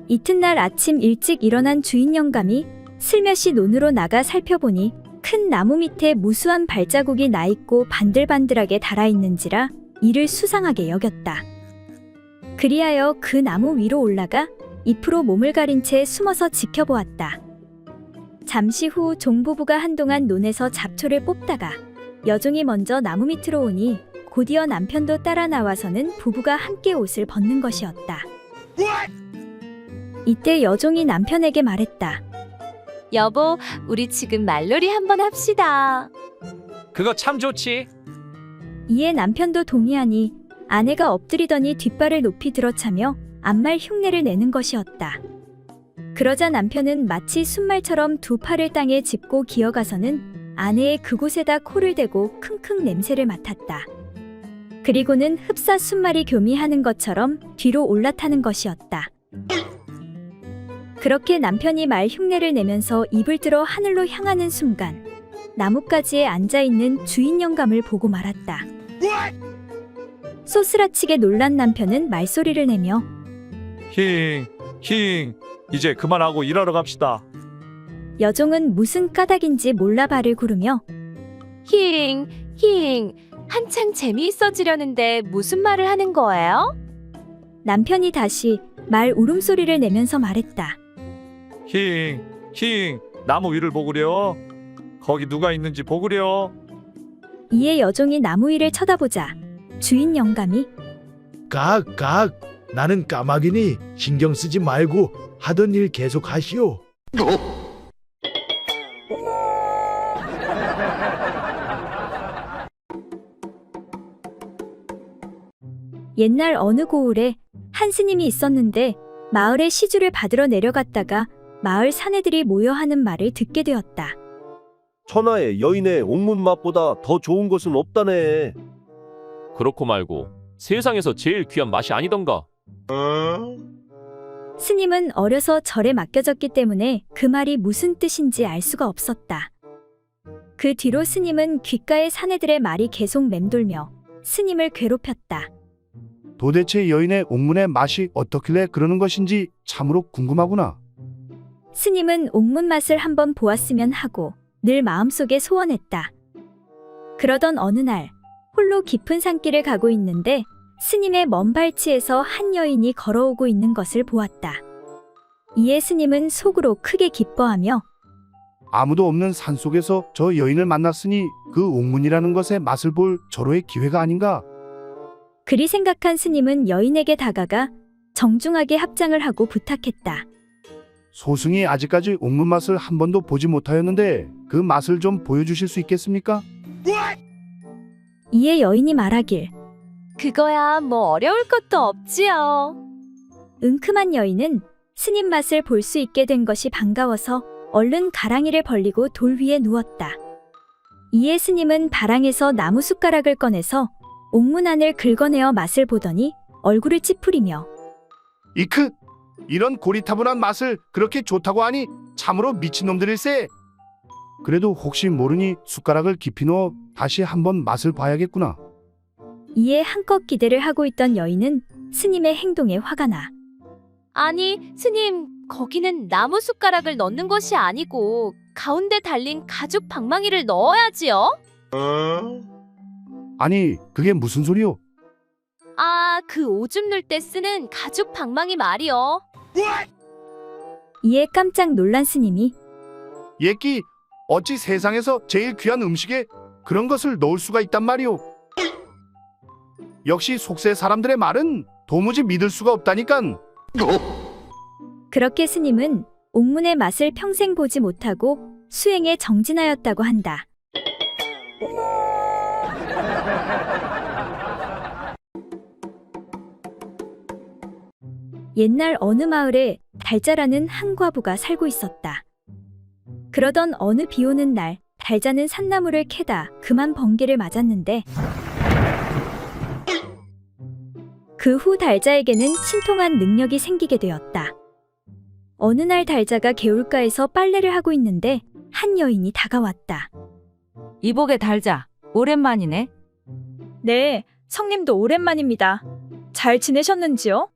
이튿날 아침 일찍 일어난 주인 영감이 슬며시 논으로 나가 살펴보니 큰 나무 밑에 무수한 발자국이 나 있고 반들반들하게 달아 있는지라 이를 수상하게 여겼다. 그리하여 그 나무 위로 올라가 잎으로 몸을 가린 채 숨어서 지켜보았다. 잠시 후 종부부가 한동안 논에서 잡초를 뽑다가 여종이 먼저 나무 밑으로 오니 곧이어 남편도 따라 나와서는 부부가 함께 옷을 벗는 것이었다. 이때 여종이 남편에게 말했다. 여보, 우리 지금 말놀이 한번 합시다. 그거 참 좋지. 이에 남편도 동의하니 아내가 엎드리더니 뒷발을 높이 들어차며 앞말 흉내를 내는 것이었다. 그러자 남편은 마치 순말처럼 두 팔을 땅에 짚고 기어가서는 아내의 그곳에다 코를 대고 킁킁 냄새를 맡았다. 그리고는 흡사 순말이 교미하는 것처럼 뒤로 올라타는 것이었다. 그렇게 남편이 말 흉내를 내면서 입을 들어 하늘로 향하는 순간 나뭇가지에 앉아있는 주인 영감을 보고 말았다. 소스라치게 놀란 남편은 말소리를 내며 힝, 이제 그만하고 일하러 갑시다. 여종은 무슨 까닭인지 몰라 발을 구르며 힝, 한창 재미있어지려는데 무슨 말을 하는 거예요? 남편이 다시 말 울음소리를 내면서 말했다. 힝, 나무 위를 보구려. 거기 누가 있는지 보구려. 이에 여종이 나무 위를 쳐다보자 주인 영감이 깍, 나는 까마귀니 신경 쓰지 말고 하던 일 계속 하시오. 옛날 어느 고을에 한 스님이 있었는데 마을에 시주를 받으러 내려갔다가 마을 사내들이 모여 하는 말을 듣게 되었다. 천하의 여인의 옥문 맛보다 더 좋은 것은 없다네. 그렇고 말고 세상에서 제일 귀한 맛이 아니던가. 스님은 어려서 절에 맡겨졌기 때문에 그 말이 무슨 뜻인지 알 수가 없었다. 그 뒤로 스님은 귓가의 사내들의 말이 계속 맴돌며 스님을 괴롭혔다. 도대체 여인의 옥문의 맛이 어떻길래 그러는 것인지 참으로 궁금하구나. 스님은 옥문 맛을 한번 보았으면 하고 늘 마음속에 소원했다. 그러던 어느 날 홀로 깊은 산길을 가고 있는데 스님의 먼 발치에서 한 여인이 걸어오고 있는 것을 보았다. 이에 스님은 속으로 크게 기뻐하며 아무도 없는 산속에서 저 여인을 만났으니 그 옥문이라는 것의 맛을 볼 절호의 기회가 아닌가. 그리 생각한 스님은 여인에게 다가가 정중하게 합장을 하고 부탁했다. 소승이 아직까지 옥문 맛을 한 번도 보지 못하였는데 그 맛을 좀 보여주실 수 있겠습니까? 이에 여인이 말하길 그거야 뭐 어려울 것도 없지요. 은큼한 여인은 스님 맛을 볼 수 있게 된 것이 반가워서 얼른 가랑이를 벌리고 돌 위에 누웠다. 이에 스님은 바랑에서 나무 숟가락을 꺼내서 옥문 안을 긁어내어 맛을 보더니 얼굴을 찌푸리며 이크! 이런 고리타분한 맛을 그렇게 좋다고 하니 참으로 미친놈들일세. 그래도 혹시 모르니 숟가락을 깊이 넣어 다시 한번 맛을 봐야겠구나. 이에 한껏 기대를 하고 있던 여인은 스님의 행동에 화가 나 아니, 스님, 거기는 나무 숟가락을 넣는 것이 아니고 가운데 달린 가죽 방망이를 넣어야지요. 아니, 그게 무슨 소리요? 아, 그 오줌 넣을 때 쓰는 가죽 방망이 말이요. 이에 깜짝 놀란 스님이 예끼, 어찌 세상에서 제일 귀한 음식에 그런 것을 넣을 수가 있단 말이오. 역시 속세 사람들의 말은 도무지 믿을 수가 없다니깐. 그렇게 스님은 옥문의 맛을 평생 보지 못하고 수행에 정진하였다고 한다. 옛날 어느 마을에 달자라는 한 과부가 살고 있었다. 그러던 어느 비 오는 날 달자는 산나무를 캐다 그만 번개를 맞았는데 그 후 달자에게는 신통한 능력이 생기게 되었다. 어느 날 달자가 개울가에서 빨래를 하고 있는데 한 여인이 다가왔다. 이복의 달자, 오랜만이네. 네, 성님도 오랜만입니다. 잘 지내셨는지요?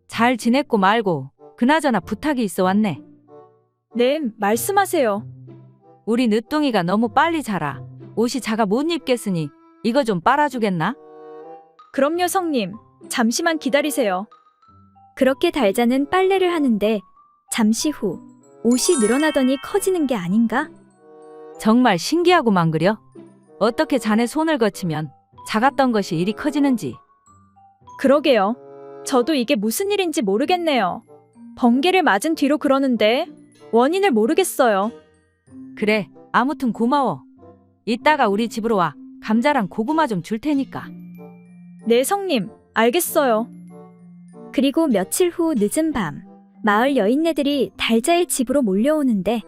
잘 지냈고 말고 그나저나 부탁이 있어 왔네. 네, 말씀하세요. 우리 늦둥이가 너무 빨리 자라. 옷이 작아 못 입겠으니 이거 좀 빨아주겠나? 그럼요, 성님. 잠시만 기다리세요. 그렇게 달자는 빨래를 하는데 잠시 후 옷이 늘어나더니 커지는 게 아닌가? 정말 신기하고만 그려. 어떻게 자네 손을 거치면 작았던 것이 이리 커지는지. 그러게요. 저도 이게 무슨 일인지 모르겠네요. 번개를 맞은 뒤로 그러는데 원인을 모르겠어요. 그래, 아무튼 고마워. 이따가 우리 집으로 와. 감자랑 고구마 좀 줄 테니까. 네, 성님. 알겠어요. 그리고 며칠 후 늦은 밤, 마을 여인네들이 달자의 집으로 몰려오는데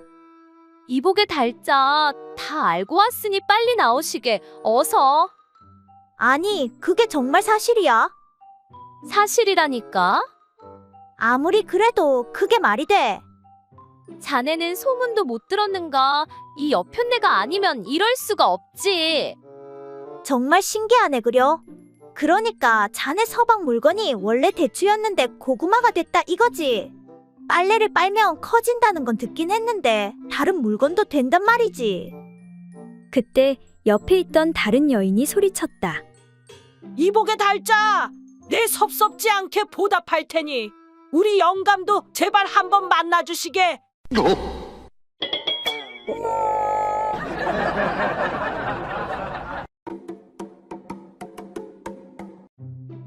이복의 달자 다 알고 왔으니 빨리 나오시게. 어서. 아니, 그게 정말 사실이야? 사실이라니까. 아무리 그래도 그게 말이 돼. 자네는 소문도 못 들었는가? 이 여편네가 아니면 이럴 수가 없지. 정말 신기하네 그려. 그러니까 자네 서방 물건이 원래 대추였는데 고구마가 됐다 이거지. 빨래를 빨면 커진다는 건 듣긴 했는데 다른 물건도 된단 말이지. 그때 옆에 있던 다른 여인이 소리쳤다. 이복의 달자, 내 섭섭지 않게 보답할 테니 우리 영감도 제발 한번 만나주시게.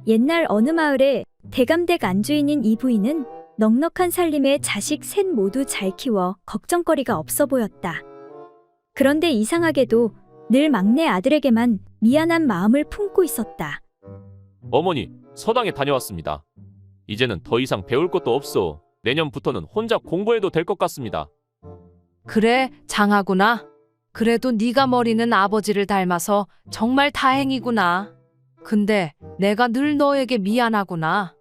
옛날 어느 마을에 대감댁 안주인인 이 부인은 넉넉한 살림에 자식 셋 모두 잘 키워 걱정거리가 없어 보였다. 그런데 이상하게도 늘 막내 아들에게만 미안한 마음을 품고 있었다. 어머니, 서당에 다녀왔습니다. 이제는 더 이상 배울 것도 없어. 내년부터는 혼자 공부해도 될 것 같습니다. 그래, 장하구나. 그래도 네가 머리는 아버지를 닮아서 정말 다행이구나. 근데 내가 늘 너에게 미안하구나.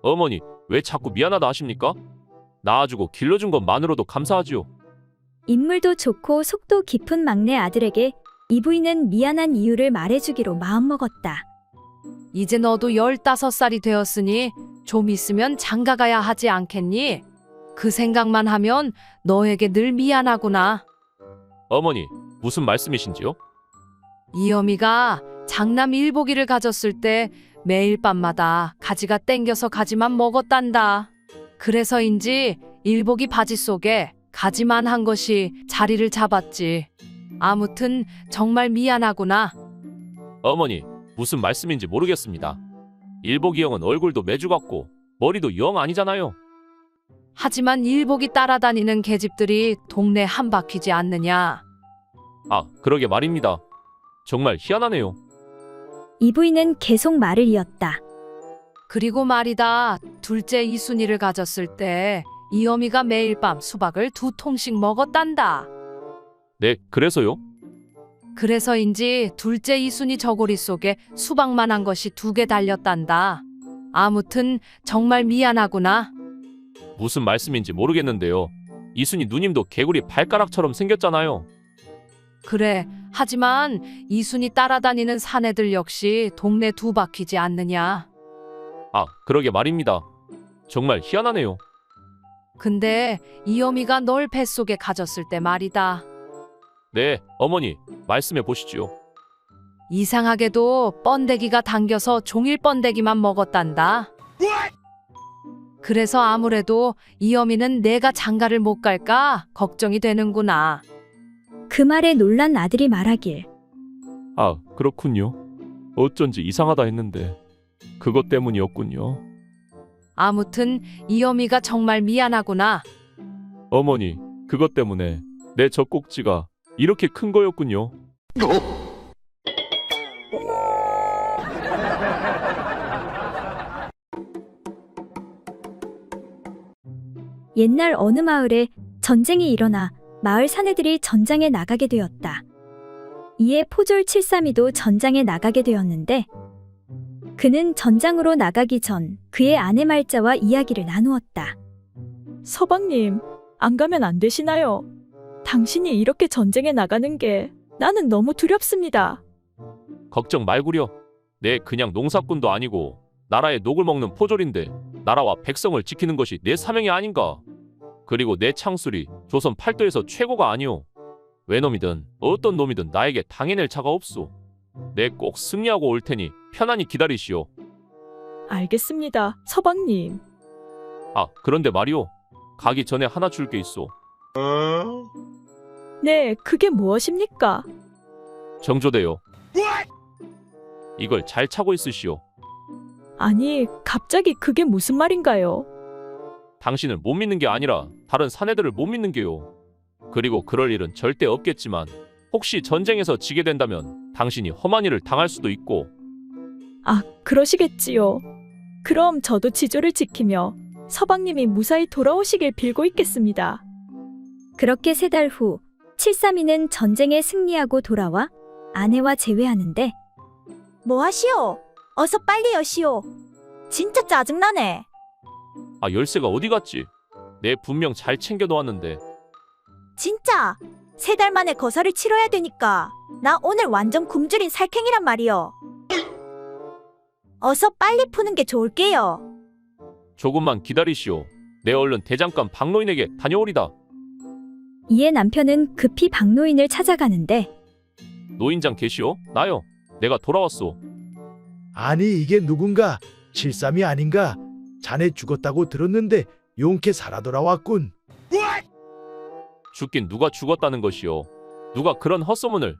어머니, 왜 자꾸 미안하다 하십니까? 낳아주고 길러준 것만으로도 감사하지요. 인물도 좋고 속도 깊은 막내 아들에게 이 부인은 미안한 이유를 말해주기로 마음먹었다. 이제 너도 15살이 되었으니 좀 있으면 장가가야 하지 않겠니? 그 생각만 하면 너에게 늘 미안하구나. 어머니, 무슨 말씀이신지요? 이여미가 장남 일복이를 가졌을 때 매일 밤마다 가지가 땡겨서 가지만 먹었단다. 그래서인지 일복이 바지 속에 가지만 한 것이 자리를 잡았지. 아무튼 정말 미안하구나. 어머니, 무슨 말씀인지 모르겠습니다. 일복이 형은 얼굴도 매주 같고 머리도 영 아니잖아요. 하지만 일복이 따라다니는 계집들이 동네 한 바퀴지 않느냐. 아, 그러게 말입니다. 정말 희한하네요. 이 부인은 계속 말을 이었다. 그리고 말이다, 둘째 이순이를 가졌을 때 이어미가 매일 밤 수박을 2통씩 먹었단다. 네, 그래서요? 그래서인지 둘째 이순이 저고리 속에 수박만한 것이 2개 달렸단다. 아무튼 정말 미안하구나. 무슨 말씀인지 모르겠는데요. 이순이 누님도 개구리 발가락처럼 생겼잖아요. 그래, 하지만 이순이 따라다니는 사내들 역시 동네 2바퀴지 않느냐. 아, 그러게 말입니다. 정말 희한하네요. 근데 이어미가 널 뱃속에 가졌을 때 말이다. 네, 어머니, 말씀해 보시지요. 이상하게도 번데기가 당겨서 종일 번데기만 먹었단다. 그래서 아무래도 이어미는 내가 장가를 못 갈까 걱정이 되는구나. 그 말에 놀란 아들이 말하길. 아, 그렇군요. 어쩐지 이상하다 했는데 그것 때문이었군요. 아무튼 이어미가 정말 미안하구나. 어머니, 그것 때문에 내 젖꼭지가 이렇게 큰 거였군요. 옛날 어느 마을에 전쟁이 일어나 마을 사내들이 전장에 나가게 되었다. 이에 포졸 732도 전장에 나가게 되었는데 그는 전장으로 나가기 전 그의 아내 말자와 이야기를 나누었다. 서방님, 안 가면 안 되시나요? 당신이 이렇게 전쟁에 나가는 게 나는 너무 두렵습니다. 걱정 말구려. 내 그냥 농사꾼도 아니고 나라의 녹을 먹는 포졸인데 나라와 백성을 지키는 것이 내 사명이 아닌가. 그리고 내 창술이 조선 팔도에서 최고가 아니오. 외놈이든 어떤 놈이든 나에게 당해낼 자가 없소. 내 꼭 승리하고 올 테니 편안히 기다리시오. 알겠습니다, 서방님. 아, 그런데 말이오. 가기 전에 하나 줄 게 있소. 네, 그게 무엇입니까? 정조대요. 이걸 잘 차고 있으시오. 아니, 갑자기 그게 무슨 말인가요? 당신을 못 믿는 게 아니라 다른 사내들을 못 믿는 게요. 그리고 그럴 일은 절대 없겠지만 혹시 전쟁에서 지게 된다면 당신이 험한 일을 당할 수도 있고. 아, 그러시겠지요. 그럼 저도 지조를 지키며 서방님이 무사히 돌아오시길 빌고 있겠습니다. 그렇게 3달 후 732는 전쟁에 승리하고 돌아와 아내와 재회하는데 뭐 하시오? 어서 빨리 여시오. 진짜 짜증나네. 아, 열쇠가 어디 갔지? 내 분명 잘 챙겨 놓았는데. 진짜 3달 만에 거사를 치러야 되니까 나 오늘 완전 굶주린 살쾡이란 말이여. 어서 빨리 푸는 게 좋을게요. 조금만 기다리시오. 내 얼른 대장간 박노인에게 다녀오리다. 이에 남편은 급히 박노인을 찾아가는데 노인장 계시오? 나요. 내가 돌아왔소. 아니 이게 누군가 73이 아닌가? 자네 죽었다고 들었는데 용케 살아 돌아왔군. 죽긴 누가 죽었다는 것이오. 누가 그런 헛소문을.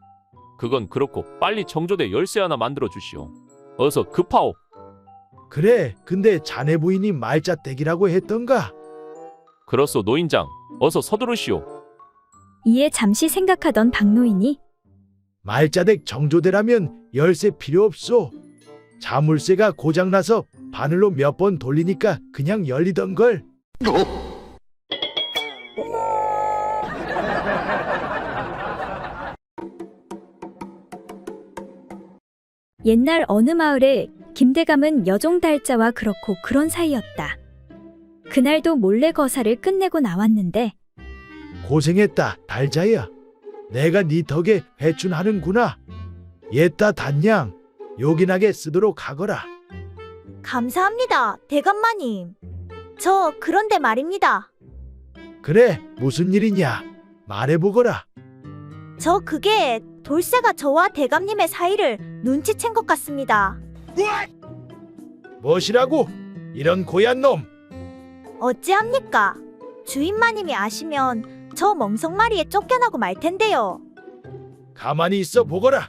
그건 그렇고 빨리 정조대 열쇠 하나 만들어 주시오. 어서 급하오. 그래, 근데 자네 부인이 말자댁이라고 했던가? 그렇소 노인장. 어서 서두르시오. 이에 잠시 생각하던 박노인이 말자댁 정조대라면 열쇠 필요 없소. 자물쇠가 고장나서 바늘로 몇 번 돌리니까 그냥 열리던걸. 옛날 어느 마을에 김대감은 여종 달자와 그렇고 그런 사이였다. 그날도 몰래 거사를 끝내고 나왔는데 고생했다 달자야. 내가 네 덕에 회춘하는구나. 옛다 단양 요긴하게 쓰도록 하거라. 감사합니다, 대감마님. 저 그런데 말입니다. 그래, 무슨 일이냐? 말해보거라. 저 그게 돌쇠가 저와 대감님의 사이를 눈치챈 것 같습니다. 무엇이라고? 이런 고얀 놈. 어찌합니까? 주인마님이 아시면 저 멍석마리에 쫓겨나고 말 텐데요. 가만히 있어 보거라.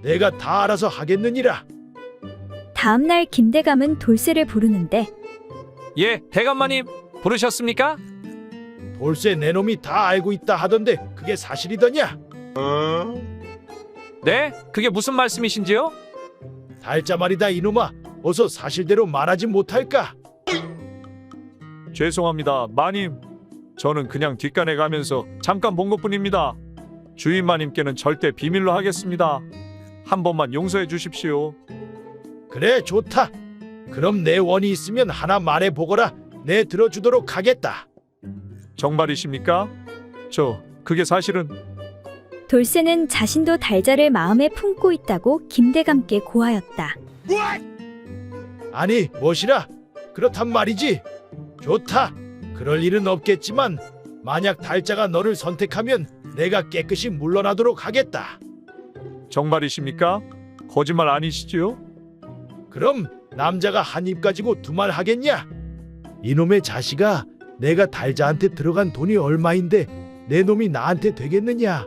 내가 다 알아서 하겠느니라. 다음날 김대감은 돌쇠를 부르는데 예, 대감마님 부르셨습니까? 돌쇠 내 놈이 다 알고 있다 하던데 그게 사실이더냐? 네? 그게 무슨 말씀이신지요? 달자 말이다 이놈아. 어서 사실대로 말하지 못할까? 죄송합니다, 마님. 저는 그냥 뒷간에 가면서 잠깐 본 것뿐입니다. 주인마님께는 절대 비밀로 하겠습니다. 한 번만 용서해 주십시오. 그래, 좋다. 그럼 내 원이 있으면 하나 말해보거라. 내 들어주도록 하겠다. 정말이십니까? 그게 사실은... 돌쇠는 자신도 달자를 마음에 품고 있다고 김대감께 고하였다. 아니, 무엇이라? 그렇단 말이지. 좋다. 그럴 일은 없겠지만 만약 달자가 너를 선택하면 내가 깨끗이 물러나도록 하겠다. 정말이십니까? 거짓말 아니시지요? 그럼 남자가 한 입 가지고 두 말 하겠냐? 이놈의 자식아, 내가 달자한테 들어간 돈이 얼마인데 내 놈이 나한테 되겠느냐?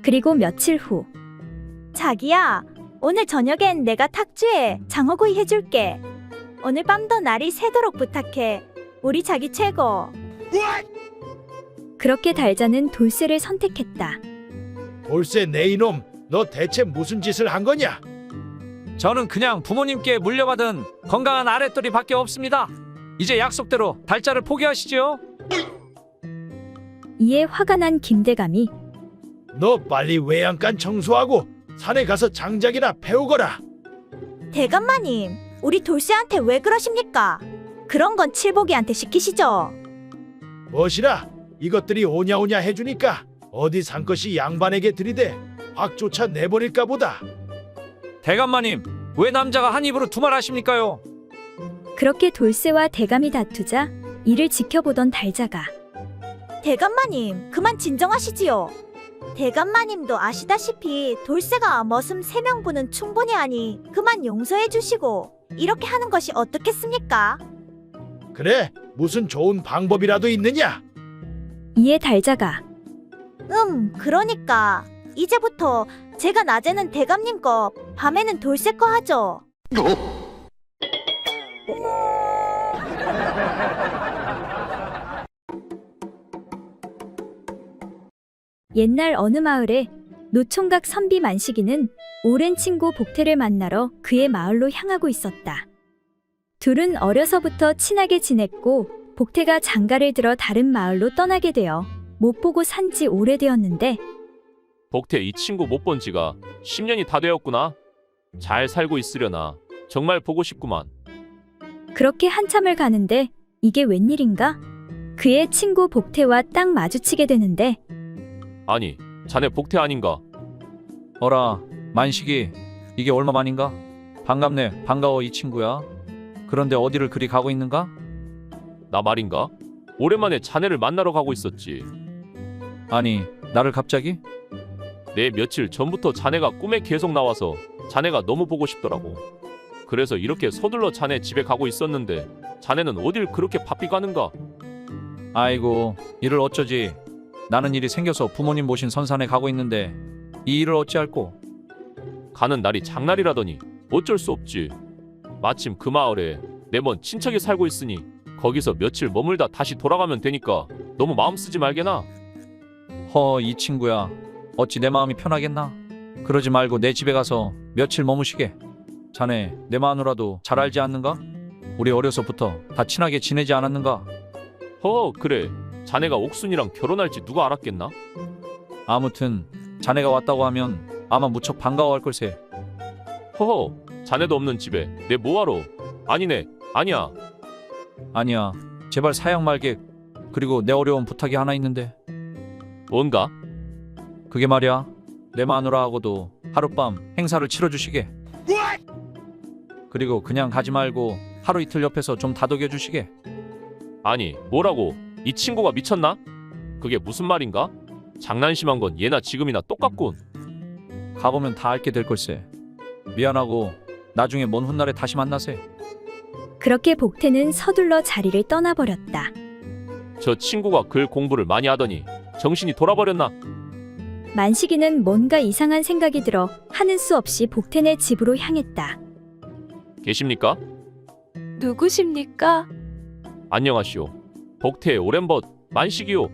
그리고 며칠 후 자기야, 오늘 저녁엔 내가 탁주에 장어구이 해줄게. 오늘 밤도 날이 새도록 부탁해. 우리 자기 최고. 그렇게 달자는 돌쇠를 선택했다. 돌쇠 내 이놈, 너 대체 무슨 짓을 한 거냐? 저는 그냥 부모님께 물려받은 건강한 아랫돌이밖에 없습니다. 이제 약속대로 달자를 포기하시지요. 이에 화가 난 김대감이 너 빨리 외양간 청소하고 산에 가서 장작이나 패우거라. 대감마님, 우리 돌쇠한테 왜 그러십니까? 그런 건 칠복이한테 시키시죠. 무엇이라? 이것들이 오냐오냐 해주니까 어디 산 것이 양반에게 들이대 확 쫓아내버릴까 보다. 대감마님, 왜 남자가 한 입으로 두 말 하십니까요? 그렇게 돌쇠와 대감이 다투자 이를 지켜보던 달자가 대감마님, 그만 진정하시지요. 대감마님도 아시다시피 돌쇠가 머슴 3명분은 충분히 하니 그만 용서해 주시고 이렇게 하는 것이 어떻겠습니까? 그래, 무슨 좋은 방법이라도 있느냐? 이에 달자가 그러니까 이제부터 제가 낮에는 대감님 거, 밤에는 돌쇠 거 하죠. 옛날 어느 마을에 노총각 선비 만식이는 오랜 친구 복태를 만나러 그의 마을로 향하고 있었다. 둘은 어려서부터 친하게 지냈고 복태가 장가를 들어 다른 마을로 떠나게 되어 못 보고 산 지 오래되었는데 복태 이 친구 못 본 지가 10년이 다 되었구나. 잘 살고 있으려나. 정말 보고 싶구만. 그렇게 한참을 가는데 이게 웬일인가? 그의 친구 복태와 딱 마주치게 되는데 아니, 자네 복태 아닌가? 어라, 만식이, 이게 얼마만인가? 반갑네, 반가워 이 친구야. 그런데 어디를 그리 가고 있는가? 나 말인가? 오랜만에 자네를 만나러 가고 있었지. 아니, 나를 갑자기? 내 며칠 전부터 자네가 꿈에 계속 나와서 자네가 너무 보고 싶더라고. 그래서 이렇게 서둘러 자네 집에 가고 있었는데 자네는 어딜 그렇게 바삐 가는가? 아이고, 이를 어쩌지. 나는 일이 생겨서 부모님 모신 선산에 가고 있는데 이 일을 어찌할꼬? 가는 날이 장날이라더니 어쩔 수 없지. 마침 그 마을에 내 먼 친척이 살고 있으니 거기서 며칠 머물다 다시 돌아가면 되니까 너무 마음 쓰지 말게나. 이 친구야, 어찌 내 마음이 편하겠나? 그러지 말고 내 집에 가서 며칠 머무시게. 자네 내 마누라도 잘 알지 않는가? 우리 어려서부터 다 친하게 지내지 않았는가? 그래. 자네가 옥순이랑 결혼할지 누가 알았겠나? 아무튼 자네가 왔다고 하면 아마 무척 반가워할 걸세. 자네도 없는 집에 내 뭐하러? 아니네, 아니야. 아니야, 제발 사양 말게. 그리고 내 어려운 부탁이 하나 있는데. 뭔가? 그게 말이야, 내 마누라하고도 하룻밤 행사를 치러주시게. 그리고 그냥 가지 말고 하루 이틀 옆에서 좀 다독여 주시게. 아니, 뭐라고? 이 친구가 미쳤나? 그게 무슨 말인가? 장난심한 건 예나 지금이나 똑같군. 가보면 다 알게 될 걸세. 미안하고 나중에 먼 훗날에 다시 만나세. 그렇게 복태는 서둘러 자리를 떠나버렸다. 저 친구가 글 공부를 많이 하더니 정신이 돌아버렸나? 만식이는 뭔가 이상한 생각이 들어 하는 수 없이 복태네 집으로 향했다. 계십니까? 누구십니까? 안녕하시오. 복태의 오랜벗 만식이요.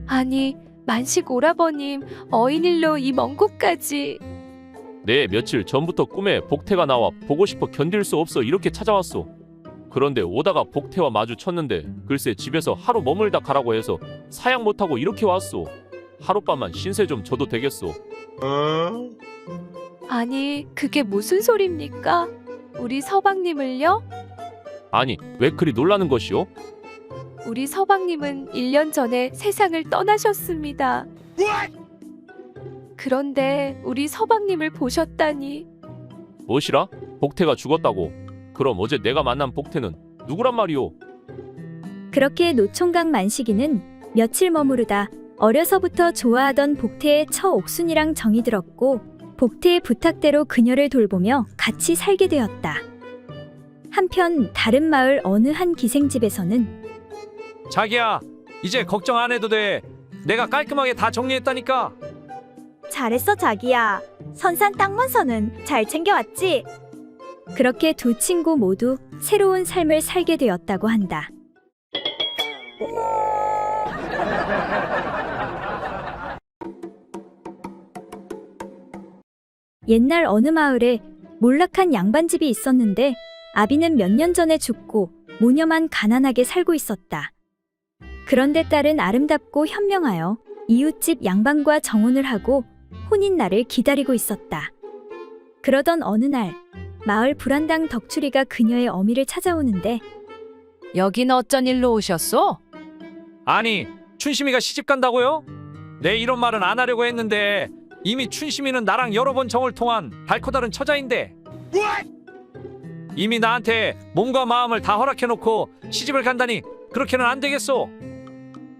아니, 만식 오라버님, 어인일로 이 먼 곳까지. 네, 며칠 전부터 꿈에 복태가 나와 보고 싶어 견딜 수 없어 이렇게 찾아왔소. 그런데 오다가 복태와 마주쳤는데 글쎄 집에서 하루 머물다 가라고 해서 사양 못하고 이렇게 왔소. 하룻밤만 신세 좀 져도 되겠소. 아니, 그게 무슨 소립니까? 우리 서방님을요? 아니, 왜 그리 놀라는 것이오? 우리 서방님은 1년 전에 세상을 떠나셨습니다. 그런데 우리 서방님을 보셨다니. 무엇이라? 복태가 죽었다고? 그럼 어제 내가 만난 복태는 누구란 말이오? 그렇게 노총각 만식이는 며칠 머무르다 어려서부터 좋아하던 복태의 처 옥순이랑 정이 들었고 복태의 부탁대로 그녀를 돌보며 같이 살게 되었다. 한편 다른 마을 어느 한 기생집에서는 자기야, 이제 걱정 안 해도 돼. 내가 깔끔하게 다 정리했다니까. 잘했어, 자기야. 선산 땅문서는 잘 챙겨왔지? 그렇게 두 친구 모두 새로운 삶을 살게 되었다고 한다. 옛날 어느 마을에 몰락한 양반집이 있었는데 아비는 몇 년 전에 죽고 모녀만 가난하게 살고 있었다. 그런데 딸은 아름답고 현명하여 이웃집 양반과 정혼을 하고 혼인날을 기다리고 있었다. 그러던 어느 날 마을 불안당 덕추리가 그녀의 어미를 찾아오는데 여긴 어쩐 일로 오셨소? 아니, 춘심이가 시집 간다고요? 내 이런 말은 안 하려고 했는데 이미 춘심이는 나랑 여러 번 정을 통한 달코 다른 처자인데 이미 나한테 몸과 마음을 다 허락해놓고 시집을 간다니 그렇게는 안 되겠소.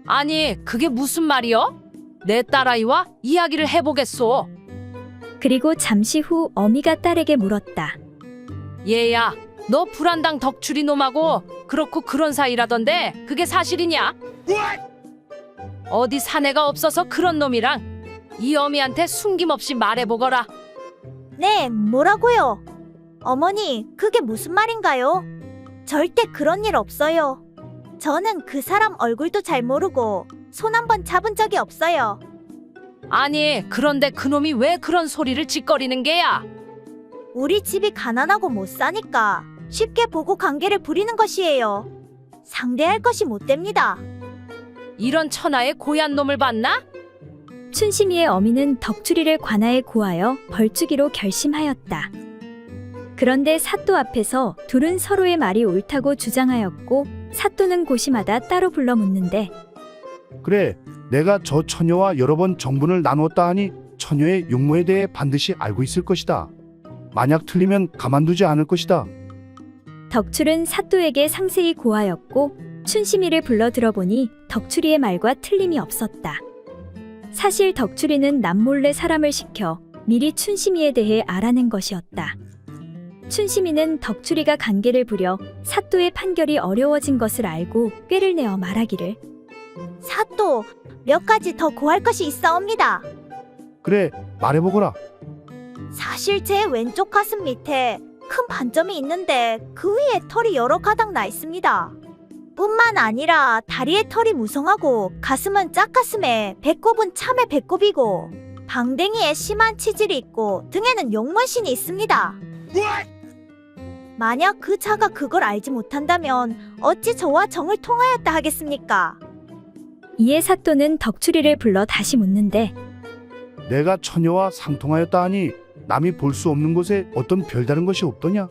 아니, 그게 무슨 말이요? 내 딸아이와 이야기를 해보겠소. 그리고 잠시 후 어미가 딸에게 물었다. 얘야, 너 불안당 덕추리 놈하고 그렇고 그런 사이라던데 그게 사실이냐? 어디 사내가 없어서 그런 놈이랑 이 어미한테 숨김없이 말해보거라. 네, 뭐라고요? 어머니, 그게 무슨 말인가요? 절대 그런 일 없어요. 저는 그 사람 얼굴도 잘 모르고 손 한 번 잡은 적이 없어요. 아니, 그런데 그놈이 왜 그런 소리를 짓거리는 게야? 우리 집이 가난하고 못 사니까 쉽게 보고 관계를 부리는 것이에요. 상대할 것이 못 됩니다. 이런 천하의 고얀 놈을 봤나? 춘심이의 어미는 덕추리를 관아에 고하여 벌주기로 결심하였다. 그런데 사또 앞에서 둘은 서로의 말이 옳다고 주장하였고 사또는 고시마다 따로 불러 묻는데 그래, 내가 저 처녀와 여러 번 정분을 나누었다 하니 처녀의 용모에 대해 반드시 알고 있을 것이다. 만약 틀리면 가만두지 않을 것이다. 덕출은 사또에게 상세히 고하였고 춘심이를 불러 들어보니 덕추리의 말과 틀림이 없었다. 사실 덕추리는 남몰래 사람을 시켜 미리 춘심이에 대해 알아낸 것이었다. 춘심이는 덕추리가 관계를 부려 사또의 판결이 어려워진 것을 알고 꾀를 내어 말하기를 사또, 몇 가지 더 고할 것이 있사옵니다. 그래, 말해보거라. 사실 제 왼쪽 가슴 밑에 큰 반점이 있는데 그 위에 털이 여러 가닥 나 있습니다. 뿐만 아니라 다리에 털이 무성하고 가슴은 짝가슴에 배꼽은 참외 배꼽이고 방댕이에 심한 치질이 있고 등에는 용문신이 있습니다. 만약 그 자가 그걸 알지 못한다면 어찌 저와 정을 통하였다 하겠습니까? 이에 사또는 덕추리를 불러 다시 묻는데 내가 처녀와 상통하였다 하니 남이 볼 수 없는 곳에 어떤 별다른 것이 없더냐?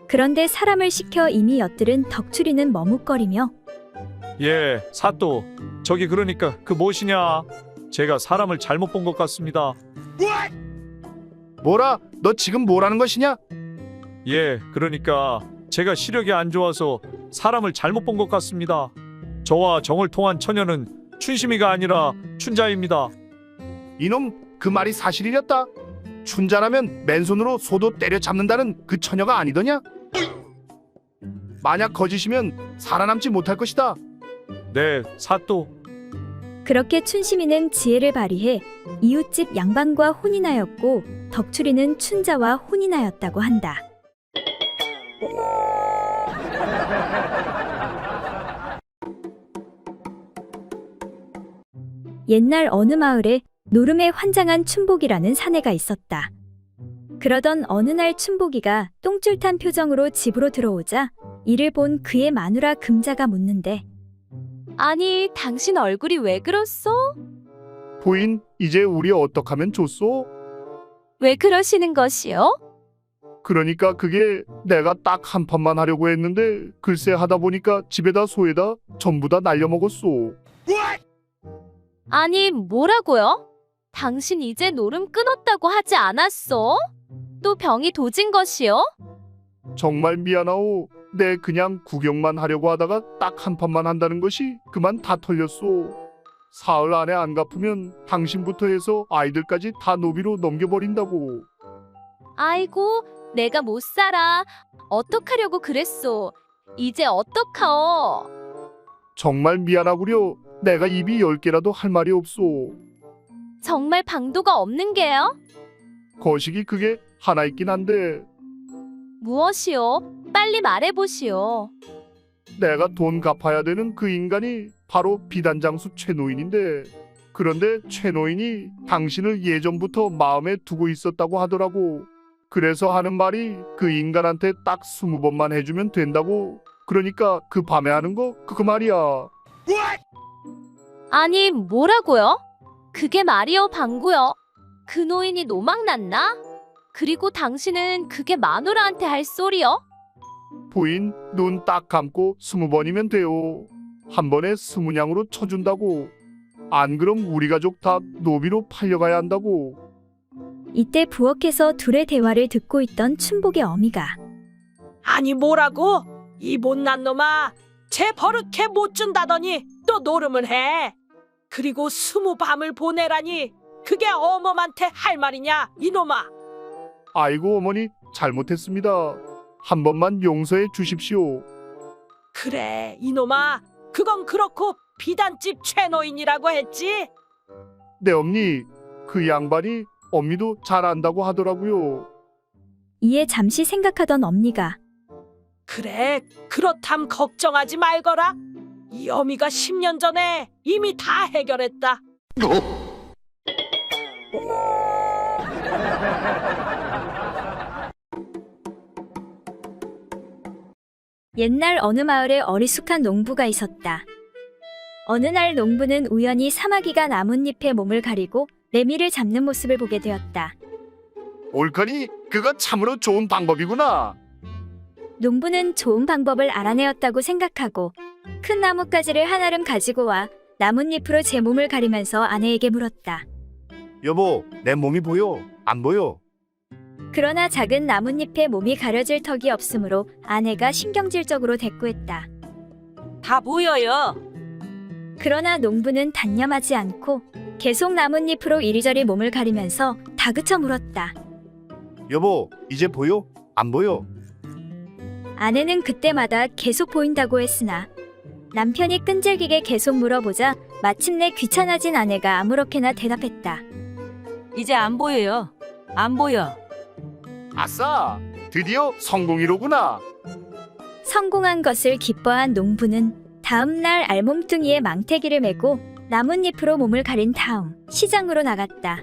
그런데 사람을 시켜 이미 엿들은 덕추리는 머뭇거리며 예, 사또. 저기 그러니까 그 무엇이냐? 제가 사람을 잘못 본 것 같습니다. 뭐라? 너 지금 뭐라는 것이냐? 예, 그러니까 제가 시력이 안 좋아서 사람을 잘못 본 것 같습니다. 저와 정을 통한 처녀는 춘심이가 아니라 춘자입니다. 이놈, 그 말이 사실이렸다. 춘자라면 맨손으로 소도 때려잡는다는 그 처녀가 아니더냐? 만약 거짓이면 살아남지 못할 것이다. 네, 사또. 그렇게 춘심이는 지혜를 발휘해 이웃집 양반과 혼인하였고 덕추리는 춘자와 혼인하였다고 한다. 옛날 어느 마을에 노름에 환장한 춘복이라는 사내가 있었다. 그러던 어느 날 춘복이가 똥줄 탄 표정으로 집으로 들어오자 이를 본 그의 마누라 금자가 묻는데 아니, 당신 얼굴이 왜 그렇소? 부인, 이제 우리 어떡하면 좋소? 왜 그러시는 것이요? 그러니까 그게 내가 딱 한 판만 하려고 했는데 글쎄 하다 보니까 집에다 소에다 전부 다 날려먹었소. 아니, 뭐라고요? 당신 이제 노름 끊었다고 하지 않았어? 또 병이 도진 것이요? 정말 미안하오. 내 그냥 구경만 하려고 하다가 딱 한 판만 한다는 것이 그만 다 털렸소. 사흘 안에 안 갚으면 당신부터 해서 아이들까지 다 노비로 넘겨버린다고. 아이고, 내가 못 살아. 어떡하려고 그랬소? 이제 어떡하오? 정말 미안하구려. 내가 입이 10개라도 할 말이 없소. 정말 방도가 없는 게요? 거식이 그게 하나 있긴 한데 무엇이요? 빨리 말해보시오. 내가 돈 갚아야 되는 그 인간이 바로 비단장수 최노인인데 그런데 최노인이 당신을 예전부터 마음에 두고 있었다고 하더라고. 그래서 하는 말이 그 인간한테 딱 20번만 해주면 된다고. 그러니까 그 밤에 하는 거 그거 말이야. 아니, 뭐라고요? 그게 말이요, 방구요? 그 노인이 노망났나? 그리고 당신은 그게 마누라한테 할 소리요? 부인, 눈 딱 감고 20번이면 돼요. 한 번에 20냥으로 쳐준다고. 안 그럼 우리 가족 다 노비로 팔려가야 한다고. 이때 부엌에서 둘의 대화를 듣고 있던 춘복의 어미가 아니 뭐라고? 이 못난 놈아. 쟤 버릇해 못 준다더니 또 노름을 해. 그리고 20밤을 보내라니. 그게 어멈한테 할 말이냐 이놈아. 아이고 어머니, 잘못했습니다. 한 번만 용서해 주십시오. 그래 이놈아. 그건 그렇고 비단집 최노인이라고 했지? 네 엄니, 그 양반이 엄니도 잘 안다고 하더라고요. 이에 잠시 생각하던 엄니가 그래 그렇담 걱정하지 말거라. 이 어미가 10년 전에 이미 다 해결했다. 옛날 어느 마을에 어리숙한 농부가 있었다. 어느 날 농부는 우연히 사마귀가 나뭇잎에 몸을 가리고 레미를 잡는 모습을 보게 되었다. 옳거니 그거 참으로 좋은 방법이구나. 농부는 좋은 방법을 알아내었다고 생각하고 큰 나뭇가지를 하나름 가지고 와 나뭇잎으로 제 몸을 가리면서 아내에게 물었다. 여보, 내 몸이 보여? 안 보여? 그러나 작은 나뭇잎에 몸이 가려질 턱이 없으므로 아내가 신경질적으로 대꾸했다. 다 보여요. 그러나 농부는 단념하지 않고 계속 나뭇잎으로 이리저리 몸을 가리면서 다그쳐 물었다. 여보, 이제 보여? 안 보여? 아내는 그때마다 계속 보인다고 했으나 남편이 끈질기게 계속 물어보자 마침내 귀찮아진 아내가 아무렇게나 대답했다. 이제 안 보여요. 안 보여. 아싸, 드디어 성공이로구나. 성공한 것을 기뻐한 농부는 다음 날 알몸뚱이에 망태기를 메고 나뭇잎으로 몸을 가린 다음 시장으로 나갔다.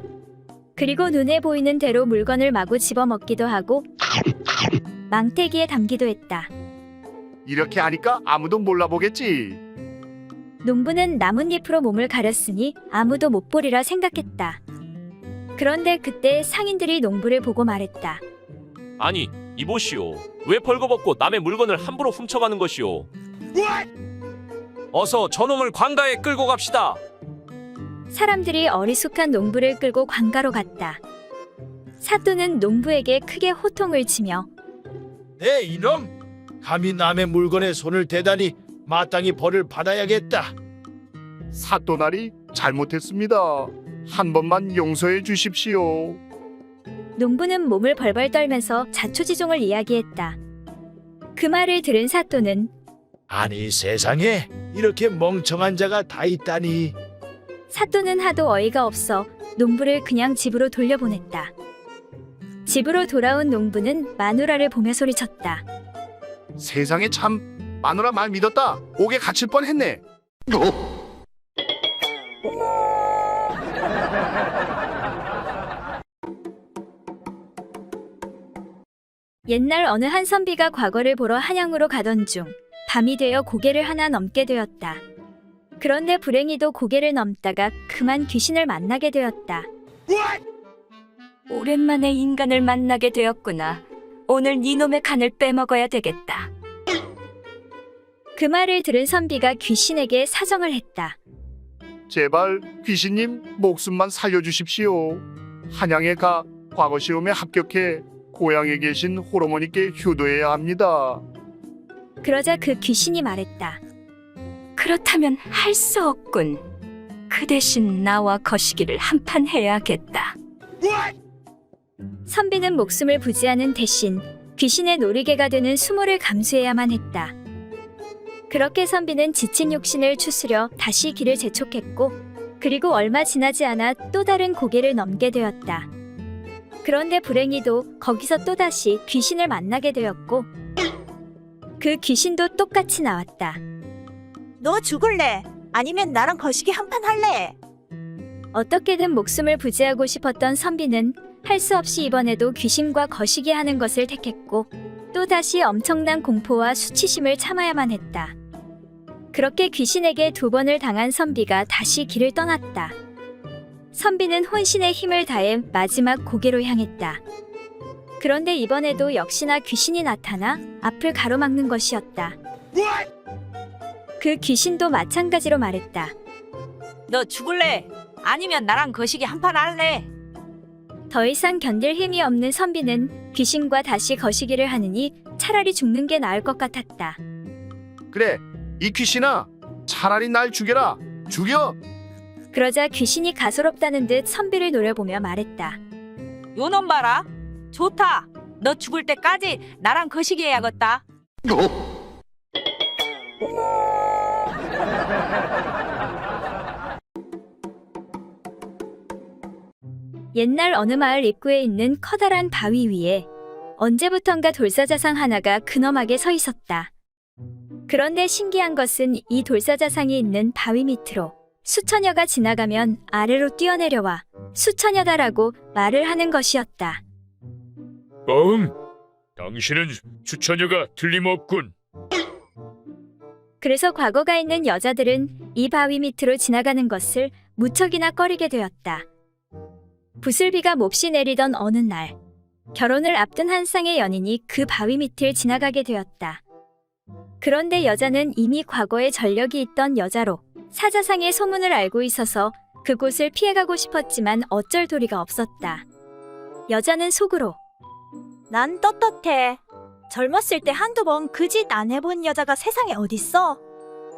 그리고 눈에 보이는 대로 물건을 마구 집어먹기도 하고 망태기에 담기도 했다. 이렇게 하니까 아무도 몰라보겠지. 농부는 나뭇잎으로 몸을 가렸으니 아무도 못 보리라 생각했다. 그런데 그때 상인들이 농부를 보고 말했다. 아니, 이보시오. 왜 벌거벗고 남의 물건을 함부로 훔쳐가는 것이오? 어서 저놈을 관가에 끌고 갑시다. 사람들이 어리숙한 농부를 끌고 관가로 갔다. 사또는 농부에게 크게 호통을 치며 내 이놈! 감히 남의 물건에 손을 대다니 마땅히 벌을 받아야겠다. 사또나리 잘못했습니다. 한 번만 용서해 주십시오. 농부는 몸을 벌벌 떨면서 자초지종을 이야기했다. 그 말을 들은 사또는 아니 세상에 이렇게 멍청한 자가 다 있다니. 사또는 하도 어이가 없어 농부를 그냥 집으로 돌려보냈다. 집으로 돌아온 농부는 마누라를 보며 소리쳤다. 세상에 참, 마누라 말 믿었다. 옥에 갇힐 뻔했네. 옛날 어느 한 선비가 과거를 보러 한양으로 가던 중 밤이 되어 고개를 하나 넘게 되었다. 그런데 불행히도 고개를 넘다가 그만 귀신을 만나게 되었다. 오랜만에 인간을 만나게 되었구나. 오늘 니놈의 간을 빼먹어야 되겠다. 그 말을 들은 선비가 귀신에게 사정을 했다. 제발 귀신님 목숨만 살려주십시오. 한양에 가 과거 시험에 합격해 고향에 계신 홀어머니께 효도해야 합니다. 그러자 그 귀신이 말했다. 그렇다면 할 수 없군. 그 대신 나와 거시기를 한판 해야겠다. 선비는 목숨을 부지하는 대신 귀신의 놀이개가 되는 수모를 감수해야만 했다. 그렇게 선비는 지친 육신을 추스려 다시 길을 재촉했고 그리고 얼마 지나지 않아 또 다른 고개를 넘게 되었다. 그런데 불행히도 거기서 또다시 귀신을 만나게 되었고 그 귀신도 똑같이 나왔다. 너 죽을래? 아니면 나랑 거시기 한판 할래? 어떻게든 목숨을 부지하고 싶었던 선비는 할 수 없이 이번에도 귀신과 거시기 하는 것을 택했고 또다시 엄청난 공포와 수치심을 참아야만 했다. 그렇게 귀신에게 2번을 당한 선비가 다시 길을 떠났다. 선비는 혼신의 힘을 다해 마지막 고개로 향했다. 그런데 이번에도 역시나 귀신이 나타나 앞을 가로막는 것이었다. 그 귀신도 마찬가지로 말했다. 너 죽을래? 아니면 나랑 거시기 한판 할래? 더 이상 견딜 힘이 없는 선비는 귀신과 다시 거시기를 하느니 차라리 죽는 게 나을 것 같았다. 그래, 이 귀신아, 차라리 날 죽여라. 죽여. 그러자 귀신이 가소롭다는 듯 선비를 노려보며 말했다. 요놈 봐라. 좋다. 너 죽을 때까지 나랑 거시기 해야겠다. 옛날 어느 마을 입구에 있는 커다란 바위 위에 언제부턴가 돌사자상 하나가 근엄하게 서 있었다. 그런데 신기한 것은 이 돌사자상이 있는 바위 밑으로 수처녀가 지나가면 아래로 뛰어내려와 수처녀다라고 말을 하는 것이었다. 당신은 수처녀가 틀림없군. 그래서 과거가 있는 여자들은 이 바위 밑으로 지나가는 것을 무척이나 꺼리게 되었다. 부슬비가 몹시 내리던 어느 날, 결혼을 앞둔 한 쌍의 연인이 그 바위 밑을 지나가게 되었다. 그런데 여자는 이미 과거에 전력이 있던 여자로 사자상의 소문을 알고 있어서 그곳을 피해가고 싶었지만 어쩔 도리가 없었다. 여자는 속으로 난 떳떳해. 젊었을 때 한두 번 그 짓 안 해본 여자가 세상에 어딨어.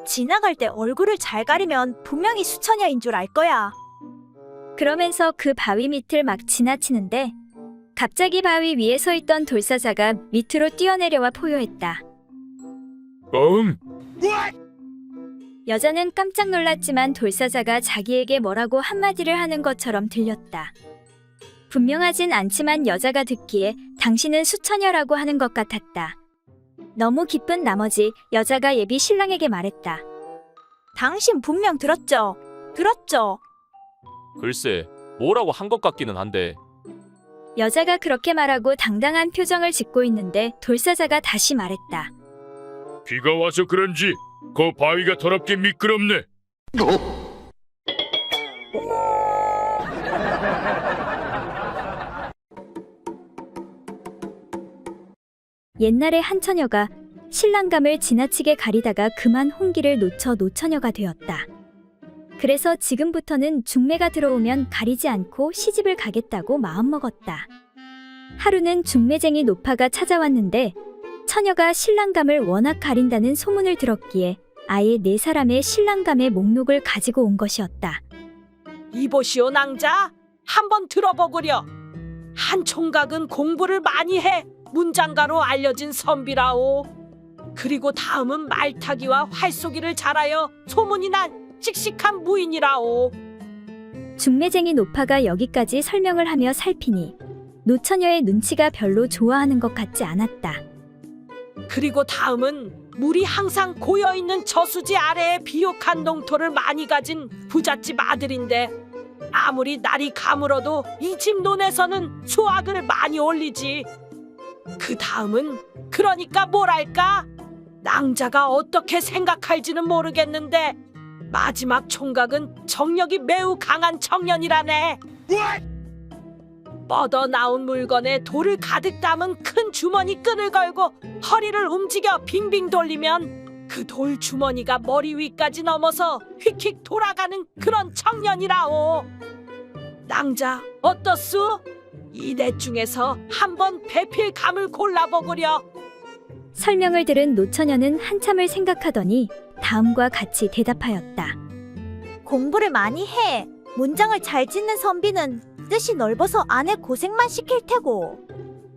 지나갈 때 얼굴을 잘 가리면 분명히 수처녀인 줄 알 거야. 그러면서 그 바위 밑을 막 지나치는데 갑자기 바위 위에 서 있던 돌사자가 밑으로 뛰어내려와 포효했다. 여자는 깜짝 놀랐지만 돌사자가 자기에게 뭐라고 한마디를 하는 것처럼 들렸다. 분명하진 않지만 여자가 듣기에 당신은 수처녀라고 하는 것 같았다. 너무 기쁜 나머지 여자가 예비 신랑에게 말했다. 당신 분명 들었죠? 들었죠? 글쎄, 뭐라고 한 것 같기는 한데. 여자가 그렇게 말하고 당당한 표정을 짓고 있는데 돌사자가 다시 말했다. 비가 와서 그런지 그 바위가 더럽게 미끄럽네. 옛날에 한 처녀가 신랑감을 지나치게 가리다가 그만 홍기를 놓쳐 노처녀가 되었다. 그래서 지금부터는 중매가 들어오면 가리지 않고 시집을 가겠다고 마음먹었다. 하루는 중매쟁이 노파가 찾아왔는데 처녀가 신랑감을 워낙 가린다는 소문을 들었기에 아예 4사람의 신랑감의 목록을 가지고 온 것이었다. 이보시오 낭자, 한번 들어보구려. 한 총각은 공부를 많이 해 문장가로 알려진 선비라오. 그리고 다음은 말타기와 활쏘기를 잘하여 소문이 난 씩씩한 무인이라오. 중매쟁이 노파가 여기까지 설명을 하며 살피니 노처녀의 눈치가 별로 좋아하는 것 같지 않았다. 그리고 다음은 물이 항상 고여있는 저수지 아래에 비옥한 농토를 많이 가진 부잣집 아들인데 아무리 날이 가물어도 이 집 논에서는 수확을 많이 올리지. 그 다음은 그러니까 뭐랄까? 낭자가 어떻게 생각할지는 모르겠는데 마지막 총각은 정력이 매우 강한 청년이라네. 뻗어 나온 물건에 돌을 가득 담은 큰 주머니 끈을 걸고 허리를 움직여 빙빙 돌리면 그 돌 주머니가 머리 위까지 넘어서 휙휙 돌아가는 그런 청년이라오. 낭자 어떻소? 이 넷 중에서 한번 배필감을 골라보구려. 설명을 들은 노처녀는 한참을 생각하더니 다음과 같이 대답하였다. 공부를 많이 해. 문장을 잘 짓는 선비는 뜻이 넓어서 안에 고생만 시킬 테고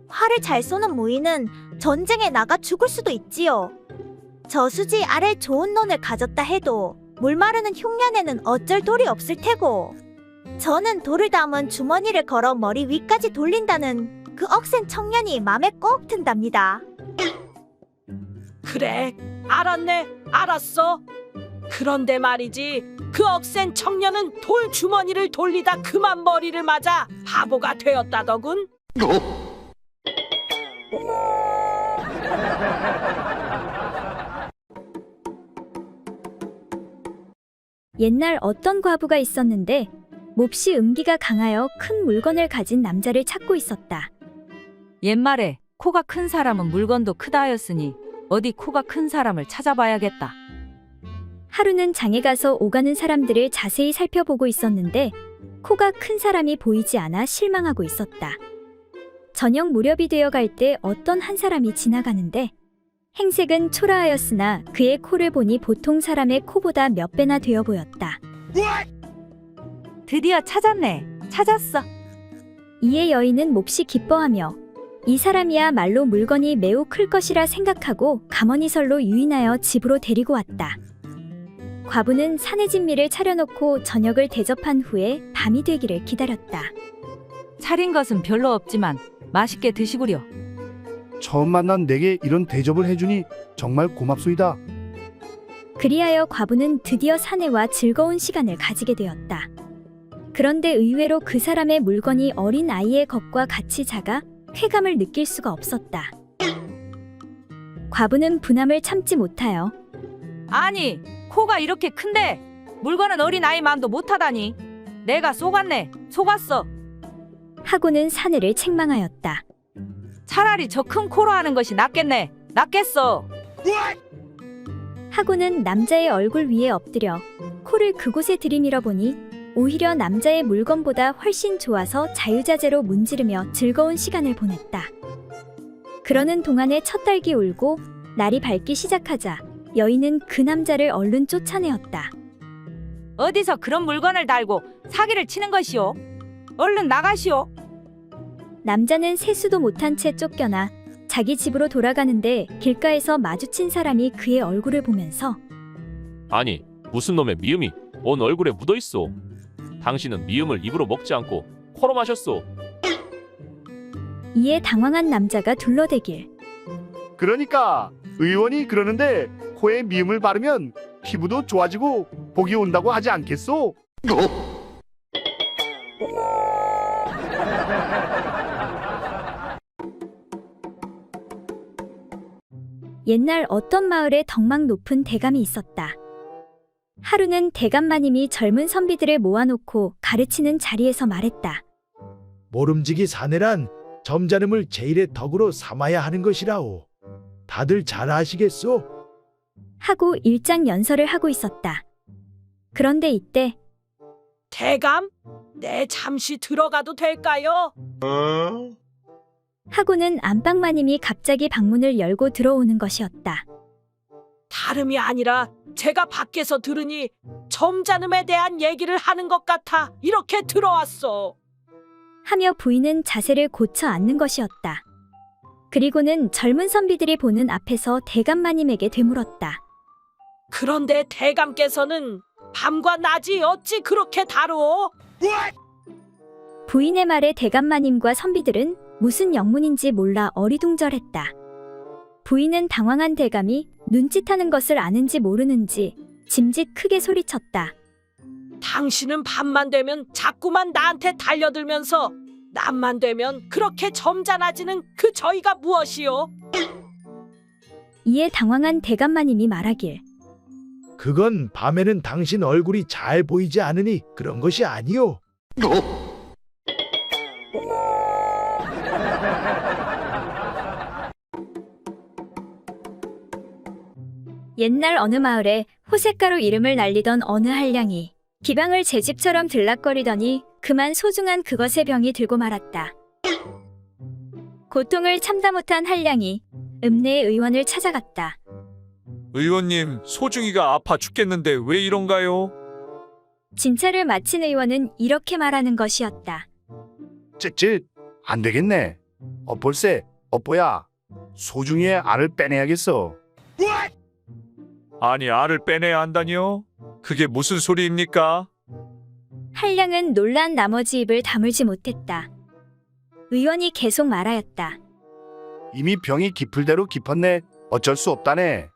활을 잘 쏘는 무인은 전쟁에 나가 죽을 수도 있지요. 저수지 아래 좋은 논을 가졌다 해도 물 마르는 흉년에는 어쩔 돌이 없을 테고 저는 돌을 담은 주머니를 걸어 머리 위까지 돌린다는 그 억센 청년이 맘에 꼭 든답니다. 그래, 알았네, 알았어. 그런데 말이지, 그 억센 청년은 돌 주머니를 돌리다 그만 머리를 맞아 바보가 되었다더군. 옛날 어떤 과부가 있었는데 몹시 음기가 강하여 큰 물건을 가진 남자를 찾고 있었다. 옛말에 코가 큰 사람은 물건도 크다 하였으니 어디 코가 큰 사람을 찾아봐야겠다. 하루는 장에 가서 오가는 사람들을 자세히 살펴보고 있었는데 코가 큰 사람이 보이지 않아 실망하고 있었다. 저녁 무렵이 되어 갈 때 어떤 한 사람이 지나가는데 행색은 초라하였으나 그의 코를 보니 보통 사람의 코보다 몇 배나 되어 보였다. 드디어 찾았네. 찾았어. 이에 여인은 몹시 기뻐하며 이 사람이야말로 물건이 매우 클 것이라 생각하고 가머니설로 유인하여 집으로 데리고 왔다. 과부는 산의 진미를 차려놓고 저녁을 대접한 후에 밤이 되기를 기다렸다. 차린 것은 별로 없지만 맛있게 드시구려. 처음 만난 내게 이런 대접을 해주니 정말 고맙소이다. 그리하여 과부는 드디어 사내와 즐거운 시간을 가지게 되었다. 그런데 의외로 그 사람의 물건이 어린 아이의 것과 같이 작아 쾌감을 느낄 수가 없었다. 과부는 분함을 참지 못하여 아니, 코가 이렇게 큰데 물건은 어린 아이만도 못하다니. 내가 속았네. 속았어. 하고는 사내를 책망하였다. 차라리 저 큰 코로 하는 것이 낫겠네. 낫겠어. 하고는 남자의 얼굴 위에 엎드려 코를 그곳에 들이밀어 보니 오히려 남자의 물건보다 훨씬 좋아서 자유자재로 문지르며 즐거운 시간을 보냈다. 그러는 동안에 첫 닭이 울고 날이 밝기 시작하자 여인은 그 남자를 얼른 쫓아내었다. 어디서 그런 물건을 달고 사기를 치는 것이오? 얼른 나가시오. 남자는 세수도 못한 채 쫓겨나 자기 집으로 돌아가는데 길가에서 마주친 사람이 그의 얼굴을 보면서 아니, 무슨 놈의 미음이 온 얼굴에 묻어있소. 당신은 미음을 입으로 먹지 않고 코로 마셨소. 이에 당황한 남자가 둘러대길. 그러니까 의원이 그러는데 코에 미음을 바르면 피부도 좋아지고 복이 온다고 하지 않겠소? 옛날 어떤 마을에 덕망 높은 대감이 있었다. 하루는 대감마님이 젊은 선비들을 모아놓고 가르치는 자리에서 말했다. 모름지기 사내란 점잖음을 제일의 덕으로 삼아야 하는 것이라오. 다들 잘 아시겠소? 하고 일장연설을 하고 있었다. 그런데 이때 대감, 내 잠시 들어가도 될까요? 하고는 안방마님이 갑자기 방문을 열고 들어오는 것이었다. 다름이 아니라 제가 밖에서 들으니 점잖음에 대한 얘기를 하는 것 같아 이렇게 들어왔어. 하며 부인은 자세를 고쳐 앉는 것이었다. 그리고는 젊은 선비들이 보는 앞에서 대감마님에게 되물었다. 그런데 대감께서는 밤과 낮이 어찌 그렇게 다루어? 부인의 말에 대감마님과 선비들은 무슨 영문인지 몰라 어리둥절했다. 부인은 당황한 대감이 눈짓하는 것을 아는지 모르는지 짐짓 크게 소리쳤다. 당신은 밤만 되면 자꾸만 나한테 달려들면서 낮만 되면 그렇게 점잖아지는 그 저희가 무엇이요? 이에 당황한 대감마님이 말하길. 그건 밤에는 당신 얼굴이 잘 보이지 않으니 그런 것이 아니오. 옛날 어느 마을에 호색가루 이름을 날리던 어느 한량이 기방을 제 집처럼 들락거리더니 그만 소중한 그것의 병이 들고 말았다. 고통을 참다 못한 한량이 읍내의 의원을 찾아갔다. 의원님, 소중이가 아파 죽겠는데 왜 이런가요? 진찰을 마친 의원은 이렇게 말하는 것이었다. 쯧쯧, 안 되겠네. 볼세, 뽀야, 소중이의 알을 빼내야겠어. 아니, 알을 빼내야 한다니요? 그게 무슨 소리입니까? 한량은 놀란 나머지 입을 다물지 못했다. 의원이 계속 말하였다. 이미 병이 깊을 대로 깊었네. 어쩔 수 없다네.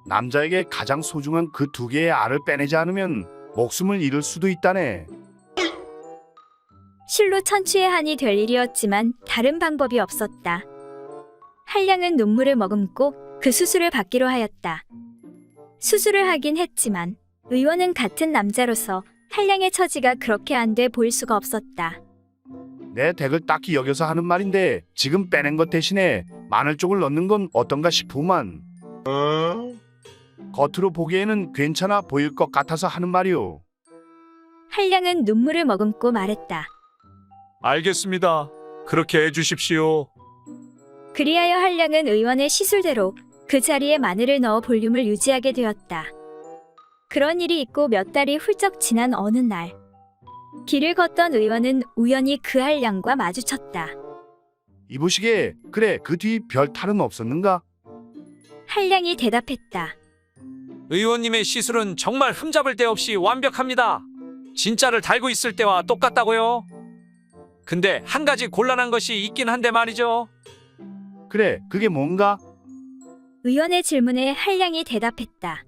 남자에게 가장 소중한 그 두 개의 알을 빼내지 않으면 목숨을 잃을 수도 있다네. 실로 천추의 한이 될 일이었지만 다른 방법이 없었다. 한량은 눈물을 머금고 그 수술을 받기로 하였다. 수술을 하긴 했지만 의원은 같은 남자로서 한량의 처지가 그렇게 안 돼 보일 수가 없었다. 내 덱을 딱히 여겨서 하는 말인데 지금 빼낸 것 대신에 마늘 쪽을 넣는 건 어떤가 싶으만. 겉으로 보기에는 괜찮아 보일 것 같아서 하는 말이오. 한량은 눈물을 머금고 말했다. 알겠습니다. 그렇게 해주십시오. 그리하여 한량은 의원의 시술대로 그 자리에 마늘을 넣어 볼륨을 유지하게 되었다. 그런 일이 있고 몇 달이 훌쩍 지난 어느 날, 길을 걷던 의원은 우연히 그 한량과 마주쳤다. 이보시게, 그래 그 뒤 별 탈은 없었는가? 한량이 대답했다. 의원님의 시술은 정말 흠잡을 데 없이 완벽합니다. 진짜를 달고 있을 때와 똑같다고요. 근데 한 가지 곤란한 것이 있긴 한데 말이죠. 그래, 그게 뭔가? 의원의 질문에 한량이 대답했다.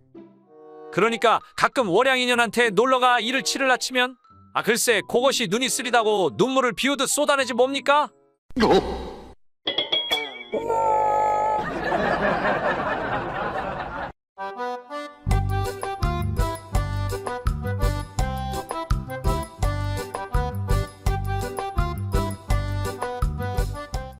그러니까 가끔 월양인연한테 놀러가 일을 치를 아치면 글쎄 그것이 눈이 쓰리다고 눈물을 비우듯 쏟아내지 뭡니까?